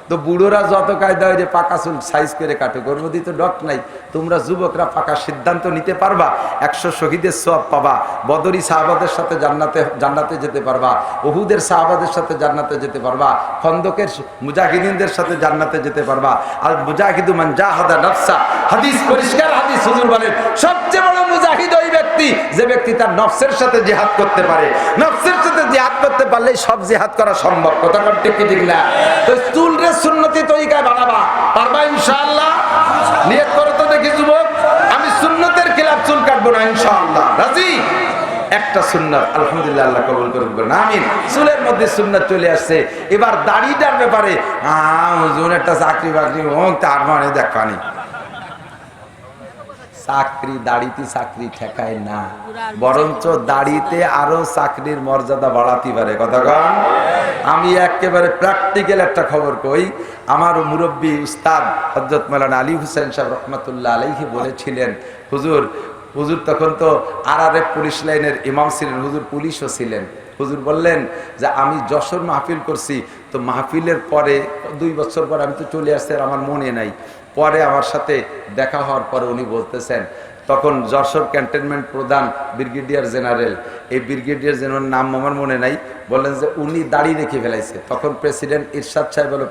B: তো বুড়োরা যত কায়দা হয় যে পাকা চুল সাইজ করে কাটে, গর্ভবতী তো ডট নাই। তোমরা যুবকরা পাকা সিদ্ধান্ত নিতে পারবা, 100 শহীদের সওয়াব পাবা, বদরি সাহাবাদের সাথে জান্নাতে যেতে পারবা, উহুদের সাহাবাদের সাথে জান্নাতে যেতে পারবা, খন্দকের মুজাহিদিনদের সাথে জান্নাতে যেতে পারবা। আর মুজাহিদু মান জাহাদা নাফসা, হাদিস পরিষ্কার হাদিস, হুজুর বলেন সবচেয়ে বড় মুজাহিদ ওই ব্যক্তি যে ব্যক্তি তার নফসের সাথে জিহাদ করতে পারে। নফসের সাথে জিহাদ করতে পারলেই সব জিহাদ করা সম্ভব। কথা ঠিক কি ঠিক না? তো চুল রে সুন্নতি তরিকায় বানাবা, পারবা ইনশাআল্লাহ? নিয়ত করো তো দেখি যুবক, আমি সুন্নতের খেলাফ চুল কাটবো না ইনশাআল্লাহ। রাজি? একটা সুন্নাত আলহামদুলিল্লাহ, আল্লাহ কবুল করুন, আমিন। চুলের মধ্যে সুন্নাত চলে আসছে। এবার দাড়িটার ব্যাপারে হুজুর একটা চাকরি বাকরি হোক, তার মানে দেখানি চাকরি দাড়িতে চাকরি ঠেকায় না, বরঞ্চ দাড়িতে আরো চাকরির মর্যাদা বাড়াতে পারে। কথা কন। আমি একেবারে প্র্যাকটিক্যাল একটা খবর কই। আমার মুরব্বী উস্তাদ হযরত মাওলানা আলী হোসেন সাহেব রহমাতুল্লাহ আলাইহি বলেছিলেন, হুজুর তখন তো RRF পুলিশ লাইনের ইমাম ছিলেন, হুজুর পুলিশও ছিলেন। হুজুর বললেন যে আমি যশোর মাহফিল করছি, তো মাহফিলের পরে 2 বছর পর আমি তো চলে আসছি, আর আমার মনে নাই। পরে আমার সাথে দেখা হওয়ার পরে উনি বলতেছেন, তখন যশোর ক্যান্টনমেন্ট প্রধান ব্রিগেডিয়ার জেনারেল, এই ব্রিগেডিয়ার জেনারেল নাম আমার মনে নাই, বললেন যে উনি দাড়ি রেখে ফেলাইছে। তখন প্রেসিডেন্ট ইরশাদ সাহেব হলো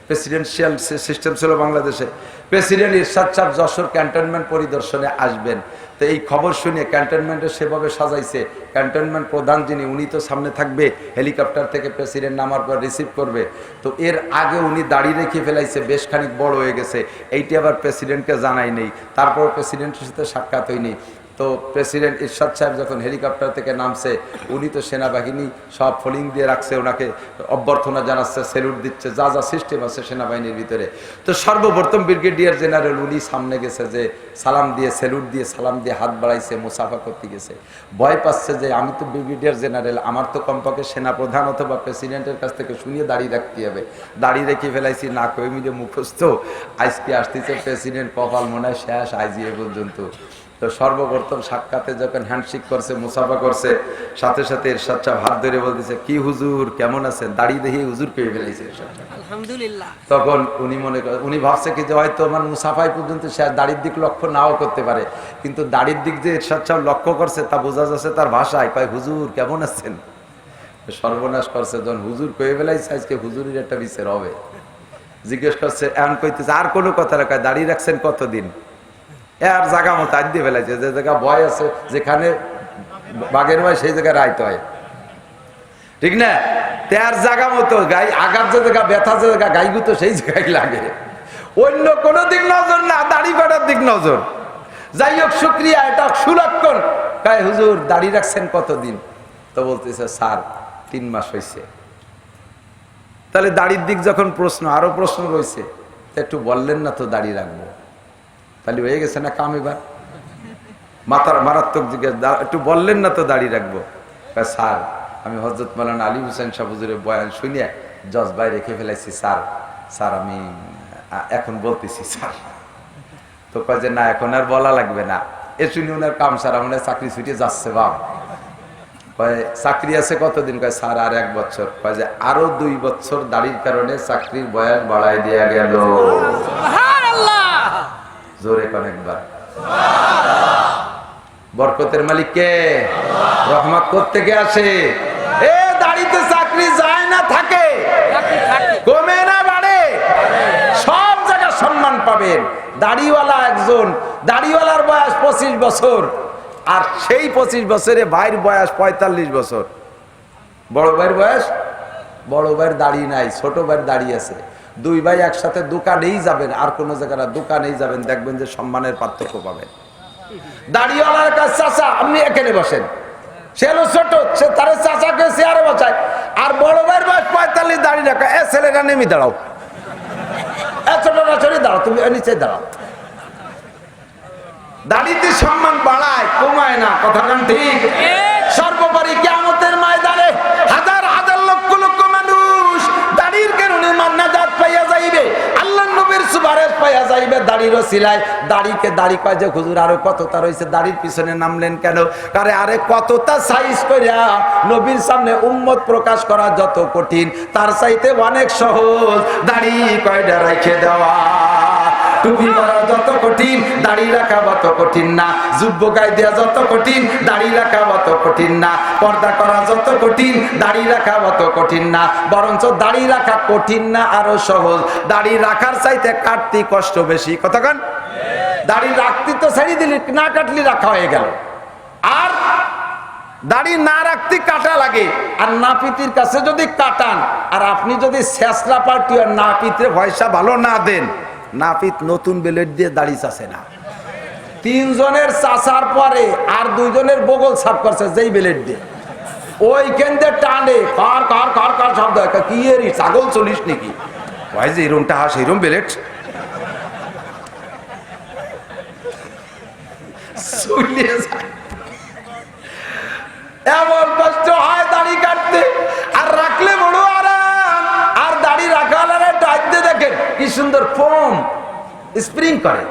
B: প্রেসিডেন্সিয়াল সিস্টেম ছিল বাংলাদেশে। প্রেসিডেন্ট ইরশাদ সাহেব যশোর ক্যান্টনমেন্ট পরিদর্শনে আসবেন। তো এই খবর শুনে ক্যান্টনমেন্টে সেভাবে সাজাইছে, ক্যান্টনমেন্ট প্রধান যিনি উনি তো সামনে থাকবে, হেলিকপ্টার থেকে প্রেসিডেন্ট নামার পর রিসিভ করবে। তো এর আগে উনি দাড়ি রেখে ফেলাইছে, বেশ খানিক বড় হয়ে গেছে। এইটি আবার প্রেসিডেন্টকে জানাই নেই, তারপর প্রেসিডেন্টের সাথে সাক্ষাৎ হয়নি। তো প্রেসিডেন্ট ইরশাদ সাহেব যখন হেলিকপ্টার থেকে নামছে, উনি তো সেনাবাহিনী সব ফলিং দিয়ে রাখছে, ওনাকে অভ্যর্থনা জানাচ্ছে, স্যালুট দিচ্ছে, যা যা সিস্টেম আছে সেনাবাহিনীর ভিতরে। তো সর্বপ্রথম ব্রিগেডিয়ার জেনারেল উনি সামনে গেছে, যে সালাম দিয়ে স্যালুট দিয়ে সালাম দিয়ে হাত বাড়াইছে, মুসাফা করতে গেছে। ভয় পাচ্ছে যে আমি তো ব্রিগেডিয়ার জেনারেল, আমার তো কমপক্ষে সেনাপ্রধান অথবা প্রেসিডেন্টের কাছ থেকে শুনিয়ে দাঁড়িয়ে রাখতে হবে। দাঁড়িয়ে রেখে ফেলাইছি, না কই মিলে মুখস্থ, আজকে আসতেছে প্রেসিডেন্ট, কপাল মনে হয় শেষ আইজিএ পর্যন্ত। তো সর্বপ্রথম সাক্ষাতে যখন হ্যান্ডশেক করছে, মুসাফা করছে, সাথে সাথে ইরশাদ সাহেব হাত ধরে বলতেছে, কি হুজুর কেমন আছেন? দাড়ি দেখে হুজুর পেয়ে ফেলেছে আলহামদুলিল্লাহ। তখন উনি ভাবছে কি যে হয়তো আমার মুসাফাই পর্যন্ত সে দাড়ির দিক লক্ষ্য নাও করতে পারে, কিন্তু দাড়ির দিক যে ইরশাদ সাহেব লক্ষ্য করছে তা বোঝা যাচ্ছে তার ভাষায়, কয় হুজুর কেমন আছেন। সর্বনাশ করছে, যখন হুজুর কয়ে ফেলাইছে, আজকে হুজুরের একটা বিচার হবে। জিজ্ঞেস করছে, এমন কইতেছে আর কোনো কথা না, দাঁড়িয়ে রাখছেন কতদিন? আর জায়গা মতো আজ দিয়ে ফেলাইছে, যে জায়গা ভয় আছে, যেখানে বাঘের ভয় সেই জায়গায় রাইতে হয়, ঠিক না? তার জায়গা মতো গাই আঘাত যে জায়গা, ব্যথা যে জায়গা, গাইগুতো সেই জায়গায় লাগে, অন্য কোনো দিক নজর না, দাড়ি কাটার দিক নজর। যাই হোক, শুক্রিয়া, এটা সুলক্ষণ। গায়ে হুজুর দাড়ি রাখছেন কতদিন? তো বলতেছে স্যার 3 মাস হয়েছে। তাহলে দাড়ির দিক যখন প্রশ্ন, আরো প্রশ্ন রয়েছে, একটু বললেন না তো দাড়ি রাখবো, তাহলে হয়ে গেছে না কাম? এবার মাথার মারাত্মক জিজ্ঞেস, একটু বললেন না তো দাড়ি রাখবো। স্যার আমি হযরত মাওলানা আলী হোসেন সাহেব হুজুরের বয়ান শুনিয়ে জজবায় রেখে ফেলাইছি স্যার আমি এখন বলতেছি স্যার। তো কয় যে না, এখন আর বলা লাগবে না, এ শুনি ওনার কাম স্যার, আমার চাকরি ছুটিয়ে যাচ্ছে। বাপ কয় চাকরি আছে কতদিন? কয় স্যার আর 1 বছর। কয় যে আরো 2 বছর দাড়ির কারণে চাকরির বয়স বাড়াই দেয়া গেল। জোরে অনেকবার। বরকতের মালিক কে? রহমত কোত্থেকে আসে? এ দাড়িতে চাকরি যায় না থাকে, কমে না বাড়ে, সব জায়গায় সম্মান পাবেন। দাড়িওয়ালা একজন, দাড়িওয়ালার বয়স 25 বছর, আর সেই 25 বছরে ভাইয়ের বয়স 45 বছর। বড় ভাইয়ের বয়স, বড় ভাইয়ের দাড়ি নাই, ছোট ভাইয়ের দাড়ি আছে। 2 ভাই একসাথে দোকানেই যাবেন, আর কোন জায়গায় দোকানেই যাবেন, দেখবেন যে সম্মানের পার্থক্য পাবেন। দাড়িওয়ালার কাছে চাচা আপনি এখানে বসেন, সে হলো ছোট, সে তার চাচাকে চেয়ারে বসায়। আর বড় ভাইয়ের বয়স 45, দাড়ি রাখা, এ ছেলেরা নেমে দাঁড়াও, এ ছোটরা সরে দাঁড়াও, তুমি নিচে দাঁড়াও। দাড়িতে সম্মান বাড়ায়, কমায় না। কথা কান ঠিক? সর্বোপরি কিয়ামতের ময়দানে হাজার হাজার লক্ষ লক্ষ মানুষ দাড়ির কারণে নাজাত পাইয়া যাইবে, আল্লাহর নবীর সুপারিশ পাইয়া যাইবে, দাড়িরও সিলাই, দাড়িকে দাড়ি কয় যে হুজুর আরো কতটা রয়েছে, দাড়ির পিছনে নামলেন কেন? কারে আরে কতটা সাইজ করিয়া নবীর সামনে উম্মত প্রকাশ করা যত কঠিন, তার চাইতে অনেক সহজ দাড়ি কয়টা রেখে দেওয়া। টুপি পরা যত কঠিন, দাড়ি রাখা অত কঠিন না। যুব্য গায়ে দেওয়া যত কঠিন, দাড়ি রাখা অত কঠিন না। পর্দা করা যত কঠিন, দাড়ি রাখা অত কঠিন না। বরঞ্চ দাড়ি রাখা কঠিন না, আরো সহজ। দাড়ি রাখার চাইতে কাটতে কষ্ট বেশি। কতক্ষণ দাড়ি রাখতে তো ছেড়ে দিলি, না কাটলি রাখা হয়ে গেল। আর দাড়ি না রাখতে কাটা লাগে। আর নাপিতির কাছে যদি কাটান, আর আপনি যদি শেষরা পার্টি আর নাপিতের পয়সা ভালো না দেন, নাপিত নতুন বেলেট দিয়ে দাড়ি চাষে না। 3 জনের চাষার পরে আর 2 জনের বগল সাফ করছে যেই বেলেট দিয়ে, ওইখান দিয়ে টানে কার কার কার কার শব্দ। কি এর ছাগল চলিস নাকি? ভাই যে এরমটা হাস এরম বেলেট এমন কষ্ট হয় দাড়ি কাটতে। আর রাখলে বড় আরাম। আর দাড়ি রাখালারে ডাকতে দেখেন কি সুন্দর ফোম স্প্রিং করে।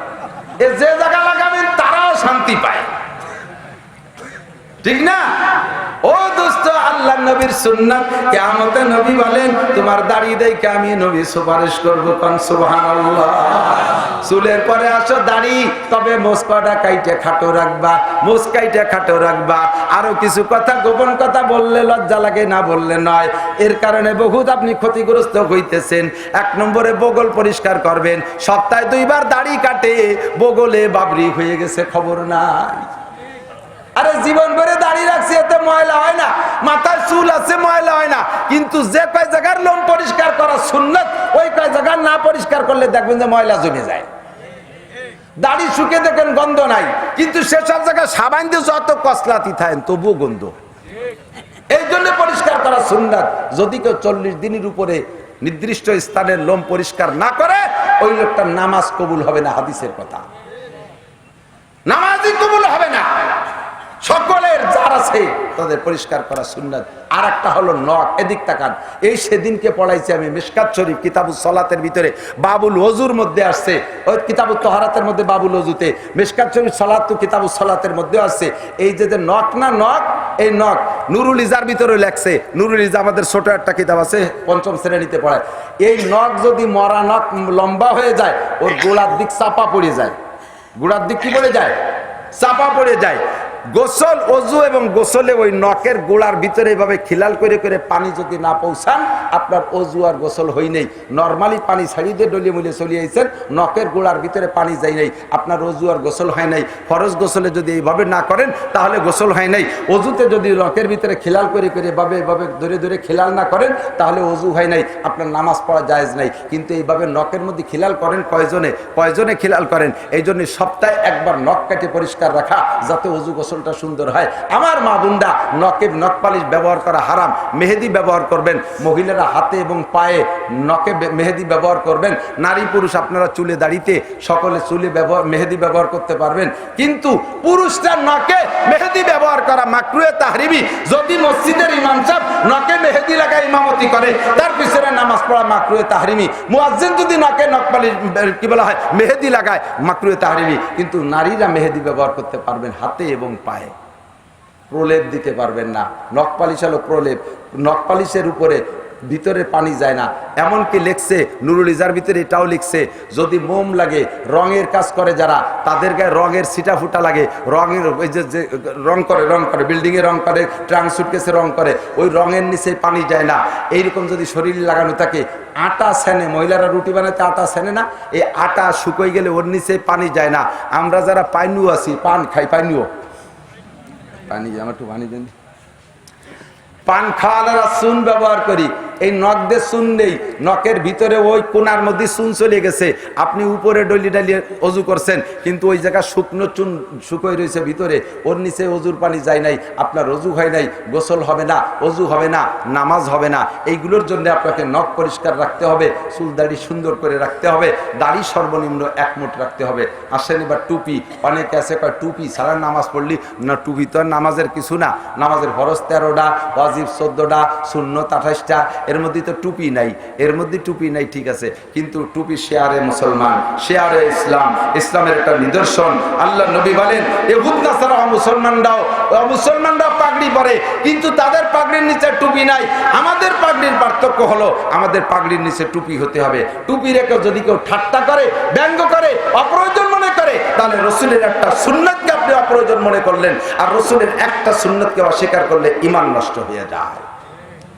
B: এ যে জায়গা লাগাবেন তারাও শান্তি পায়, ঠিক না? ও দোস্ত, আল্লাহ নবীর সুন্নাত, কিয়ামতে নবী বলেন তোমার দাড়ি দেখে আমি নবী সুপারিশ করব। কোন সুবহানাল্লাহ। চুলের পরে আসো দাড়ি, তবে মোচকাটা কাইটে খাটো রাখবা, মোচ কাইটে খাটো রাখবা। আরো কিছু কথা, গোপন কথা বললে লজ্জা লাগে, না বললে নয়। এর কারণে বহুত আপনি ক্ষতিগ্রস্ত হইতেছেন। 1 নম্বরে বগল পরিষ্কার করবেন। সপ্তাহে 2 বার দাড়ি কাটে, বগলে বাবরি হয়ে গেছে, খবর নাই। আরে জীবন ভরে দাড়ি রাখছি, এতে ময়লা হয় না। মাথায় চুল আছে, ময়লা হয় না। কিন্তু যে কয় জায়গার লোম পরিষ্কার করা সুন্নাত, ওই কয় জায়গা না পরিষ্কার করলে দেখবেন যে ময়লা জমে যায়। দাড়ি শুকে দেখেন গন্ধ নাই, কিন্তু সেসব জায়গায় সাবান দিয়ে যত কসলাতি থাকেন তবুও গন্ধ। এই জন্য পরিষ্কার করা সুন্নাত। যদি কেউ 40 দিনের উপরে নির্দিষ্ট স্থানের লোম পরিষ্কার না করে, ওই লোকটার নামাজ কবুল হবে না। হাদিসের কথা, নামাজই কবুল হবে না। সকলের যার আছে তাদের পরিষ্কার করা সুন্নাত। আর একটা হলো নখ। এদিক তাকান। এই সেদিনকে পড়াইছি আমি মিশকাত শরীফ কিতাবুস সালাতের ভিতরে, বাবুল ওযুর মধ্যে আসছে। ওই কিতাবুত তাহারাতের মধ্যে বাবুল ওযুতে, মিশকাত শরীফ সালাত কিতাবুস সালাতের মধ্যে আসছে। এই যে নখ না, নখ, এই নখ নুরুল ইজার ভিতরে লেখছে। নুরুল ইজা আমাদের ছোট একটা কিতাব আছে, 5ম শ্রেণীতে পড়ায়। এই নখ যদি মরা নখ লম্বা হয়ে যায়, ওর গোড়ার দিক চাপা পড়ে যায়। গোড়ার দিক কি পড়ে যায়? চাপা পড়ে যায়। গোসল, অজু এবং গোসলে ওই নখের গোড়ার ভিতরে এভাবে খিলাল করে করে পানি যদি না পৌঁছান, আপনার অজু আর গোসল হই নেই। নর্মালি পানি ছাড়িয়ে দিয়ে ডলিয়ে মুলিয়ে চলিয়ে আইছেন, নখের গোড়ার ভিতরে পানি যায় নাই, আপনার অজু আর গোসল হয় নাই। ফরজ গোসলে যদি এইভাবে না করেন তাহলে গোসল হয় নাই। অজুতে যদি নখের ভিতরে খিলাল করে করে এভাবে এভাবে ধরে ধরে খিলাল না করেন তাহলে অজু হয় নাই, আপনার নামাজ পড়া জায়েজ নাই। কিন্তু এইভাবে নখের মধ্যে খিলাল করেন কয়জনে খিলাল করেন? এই জন্য সপ্তাহে 1 বার নখ কেটে পরিষ্কার রাখা, যাতে অজু গোসলটা সুন্দর হয়। আমার মা বোনরা, নখ পালিশ ব্যবহার করা হারাম। মেহেদি ব্যবহার করবেন। মহিলারা হাতে এবং পায়ে নখে মেহেদি ব্যবহার করবেন। নারী পুরুষ আপনারা চুলে দাড়িতে সকলে চুলে মেহেদি ব্যবহার করতে পারবেন। কিন্তু পুরুষরা নখে মেহেদি ব্যবহার করা মাকরুহে তাহরিমি। যদি মসজিদের ইমাম সাহেব নখে মেহেদি লাগায় ইমামতি করে, তার পিছনে নামাজ পড়া মাকরুহে তাহরিমি। মুয়াজ্জিন যদি নখে নখ পালিশ কি বলা হয় মেহেদি লাগায়, মাকরুহে তাহরিমি। কিন্তু নারীরা মেহেদি ব্যবহার করতে পারবেন হাতে এবং পায়ে। প্রলেপ দিতে পারবেন না। নখ পালিশ হলো প্রলেপ। নখ পালিশের উপরে ভিতরে পানি যায় না। এমনকি লিখছে নুরুল ইজার ভিতরে এটাও লিখছে, যদি মোম লাগে, রঙের কাজ করে যারা, তাদের গায়ে রঙের ছিটা ফুটা লাগে, রঙের ওই যে রং করে বিল্ডিংয়ে রং করে, ট্রাঙ্ক সুটকেসে রং করে, ওই রঙের নিচে পানি যায় না। এইরকম যদি শরীরে লাগানো থাকে, আটা সেনে, মহিলারা রুটি বানাতে আটা সেনে না, এই আটা শুকিয়ে গেলে ওর নিচে পানি যায় না। আমরা যারা পাইনু আছি, পান খাই, পানি আমার একটু পানি দেন। পান খাওয়ালারা চুন ব্যবহার করি, এই নখ দিয়ে চুন নেই, নখের ভিতরে ওই কোনার মধ্যে চুন চলে গেছে। আপনি উপরে ডলি ডালিয়ে অজু করছেন, কিন্তু ওই জায়গা শুকনো চুন শুকোয় রয়েছে ভিতরে, ওর নিচে অজুর পানি যায় নাই, আপনার অজু হয় নাই, গোসল হবে না, অজু হবে না, নামাজ হবে না। এইগুলোর জন্য আপনাকে নখ পরিষ্কার রাখতে হবে, চুল দাড়ি সুন্দর করে রাখতে হবে, দাড়ি সর্বনিম্ন 1 মুঠ রাখতে হবে। আসেন এবার টুপি। অনেকে আছে কয় টুপি ছাড়া নামাজ পড়লি না। টুপি তো আর নামাজের কিছু না। নামাজের ফরজ 13টা, ওয়াজিব 14টা, সুন্নত 28টা। এর মধ্যে তো টুপি নাই, এর মধ্যে টুপি নাই, ঠিক আছে, কিন্তু টুপি শেয়ারে মুসলমান, শেয়ারে ইসলাম, ইসলামের একটা নিদর্শন। আল্লাহ নবী বলেন ইহুদ নাসারা মুসলমানরা পাগড়ি পরে, কিন্তু তাদের পাগড়ির নিচে টুপি নাই। আমাদের পাগড়ির পার্থক্য হলো আমাদের পাগড়ির নিচে টুপি হতে হবে। টুপি রেখে যদি কেউ ঠাট্টা করে, ব্যঙ্গ করে, অপ্রয়োজন মনে করে, তাহলে রসুলের একটা সুন্নতকে আপনি অপ্রয়োজন মনে করলেন, আর রসুলের একটা সুন্নতকে অস্বীকার করলে ঈমান নষ্ট হয়ে যায়।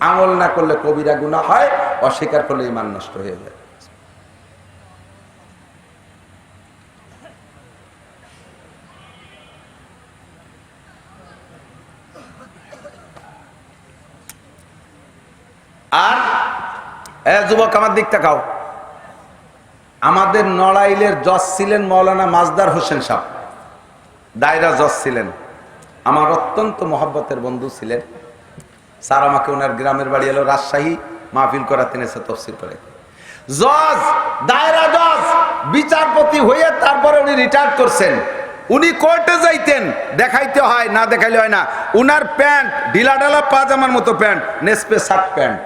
B: আমল না করলে কবিরা গুনাহ হয়, অস্বীকার করলে ঈমান নষ্ট হয়ে যায়। আর যুবক আমার দিক তাকাও, আমাদের নড়াইলের জজ ছিলেন মৌলানা মাজদার হোসেন সাহেব, দায়রা জজ ছিলেন, আমার অত্যন্ত মহব্বতের বন্ধু ছিলেন। স্যার আমাকে ওনার গ্রামের বাড়ি এলো রাজশাহী, মাহফিল করাতে এনেছে তফসির করে। জজ, দায়রা জজ, বিচারপতি হয়ে তারপরে উনি রিটায়ার করছেন। উনি কোর্টে যাইতেন, দেখাইতে হয়, না দেখাইলে হয় না। উনার প্যান্ট ঢিলা ঢালা পাজামার মতো প্যান্ট, নেসপে শার্ট প্যান্ট।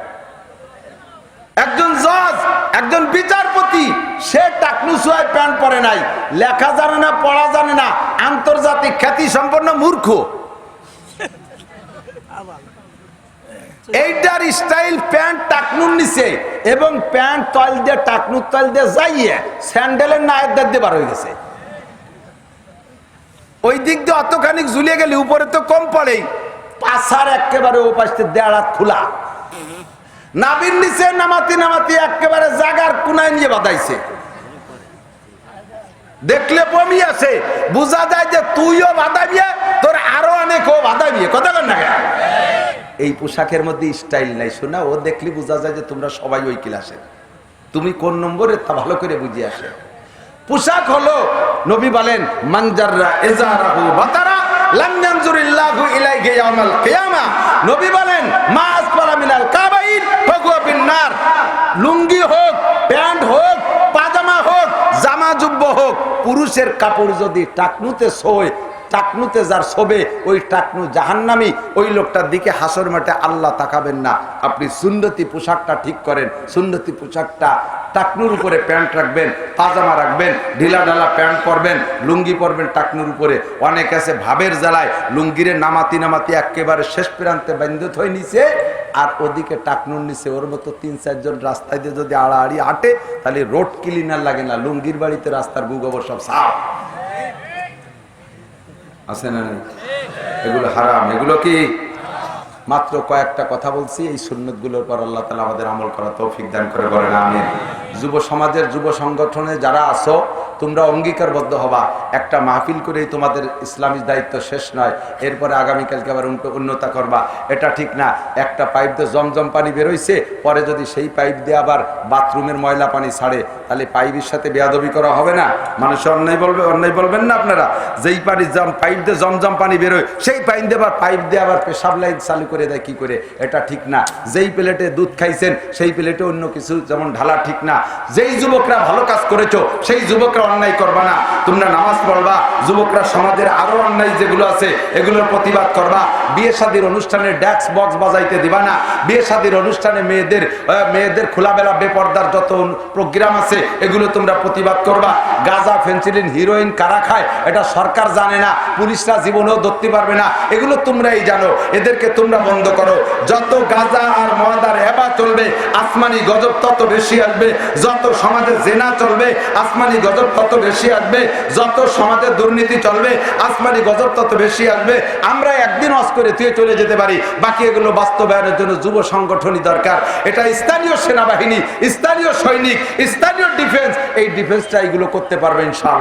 B: একজন জজ, একজন বিচারপতি, সে টাকনু সুয়ায় প্যান্ট পরে নাই, লেখা জানে না, পড়া জানে না, আন্তর্জাতিক খ্যাতি সম্পন্ন মূর্খ। এইটার স্টাইল প্যান্ট টাকনুর নিচে, এবং প্যান্ট তল দিয়ে টাকনুর তল দিয়ে যাইয়ে স্যান্ডেলের নায়ের দাঁত দিয়ে বার হয়ে গেছে। ওই দিক দিয়ে অতখানি ঝুলিয়ে গেলে উপরে তো কম পড়েই, পাছার একেবারে ও পাশে দেড়া খোলা, নাবির নিচে নামাতি নামাতি একেবারে জাগার কোনায় নিয়ে বাঁধাইছে। দেখলে বমি আছে, বোঝা যায় যে তুইও বাঁধাবি, তোর আরো অনেকও বাঁধাবি। কথা বল না, এই পোশাকের মধ্যে স্টাইল নাই শোনা। ও দেখলে বোঝা যায় যে তোমরা সবাই ওই ক্লাসে, তুমি কোন নম্বরে তা ভালো করে বুঝিয়ে আসে। পোশাক হলো, নবী বলেন মানজাররা ইজারাহু বাতারা লাম ইয়ানজুরিল্লাহু ইলাইহি ইয়াউমাল কিয়ামা। নবী বলেন মা আসফালা মিনাল কাবাইন ফাহুয়া বিন্নার। লুঙ্গি হোক, প্যান্ট হোক, পাজামা হোক, জামা জুব্ব হোক, পুরুষের কাপড় যদি টাকনুতে শোয়, টাকনুতে যার শোবে, ওই টাকনু জাহান্নামী। ওই লোকটার দিকে হাসর মাঠে আল্লাহ তাকাবেন না। আপনি সুন্নতি পোশাকটা ঠিক করেন, সুন্নতি পোশাকটা টাকনুর উপরে প্যান্ট রাখবেন, পাজামা রাখবেন, ঢিলা ঢালা প্যান্ট পরবেন, লুঙ্গি পরবেন টাকনুর উপরে। অনেক আছে ভাবের জ্বালায় লুঙ্গিরে নামাতি নামাতি একেবারে শেষ প্রান্তে বান্ধত হয়ে নিছে, আর ওদিকে টাকনুর নিচে ওর মতো 3-4 জন রাস্তায় দিয়ে যদি আড়াআড়ি হাঁটে, তাহলে রোড ক্লিনার লাগে না, লুঙ্গির বাড়িতে রাস্তার গুগবর সব সাফ আছে না? এগুলো হারাম। এগুলো কি? মাত্র কয়েকটা কথা বলছি, এই সুন্নতগুলোর পর আল্লাহ তাআলা আমাদের আমল করা তৌফিক দান করে বলেন আমিন। যুব সমাজের, যুব সংগঠনে যারা আছো, তোমরা অঙ্গীকারবদ্ধ হবা, একটা মাহফিল করেই তোমাদের ইসলামী দায়িত্ব শেষ নয়, এরপরে আগামীকালকে আবার উন্নতা করবা। এটা ঠিক না। একটা পাইপ দিয়ে জমজম পানি বেরোইছে, পরে যদি সেই পাইপ দিয়ে আবার বাথরুমের ময়লা পানি ছাড়ে, তাহলে পাইপের সাথে বেয়াদবি করা হবে না? মানুষ অন্যায় বলবে, অন্যায় বলবেন না আপনারা? যেই পানি পাইপ দিয়ে জমজম পানি বেরোয়, সেই পাইপ দিয়ে আবার পাইপ দিয়ে আবার পেশাব লাইন চালু করে দেয় কি করে? এটা ঠিক না। যেই প্লেটে দুধ খাইছেন, সেই প্লেটে অন্য কিছু যেমন ঢালা ঠিক না। যেই যুবকরা ভালো কাজ করেছো, সেই যুবকরা অন্যায় করবা না। তোমরা নামাজ পড়বা, যুবকরা সমাজের আরো অন্যায় যেগুলো আছে এগুলোর প্রতিবাদ করবা। বিয়ে শাদীর অনুষ্ঠানে ড্যাক্স বক্স বাজাইতে দিবা না। বিয়ে শাদীর অনুষ্ঠানে মেয়েদের খোলাবেলা বেপর্দার যত প্রোগ্রাম আছে এগুলো তোমরা প্রতিবাদ করবা। গাঁজা, ফেন্সিডিল, হিরোইন কারা খায় এটা সরকার জানে না, পুলিশরা জীবনেও ধরতে পারবে না, এগুলো তোমরাই জানো। এদেরকে তোমরা বন্ধ করো। যত গাঁজা আর মদ আর হেবা চলবে, আসমানি গজব তত বেশি আসবে। যত সমাজে জেনা চলবে, আসমানি গজব তত বেশি আসবে। যত সমাজে দুর্নীতি চলবে, আসমানি গজব তত বেশি আসবে। আমরা একদিন অস করে তুই চলে যেতে পারি, বাকি এগুলো বাস্তবায়নের জন্য যুব সংগঠনই দরকার। এটা স্থানীয় সেনাবাহিনী, স্থানীয় সৈনিক, স্থানীয় ডিফেন্স, এই ডিফেন্সটা এগুলো করতে পারবে ইনশাআল্লাহ।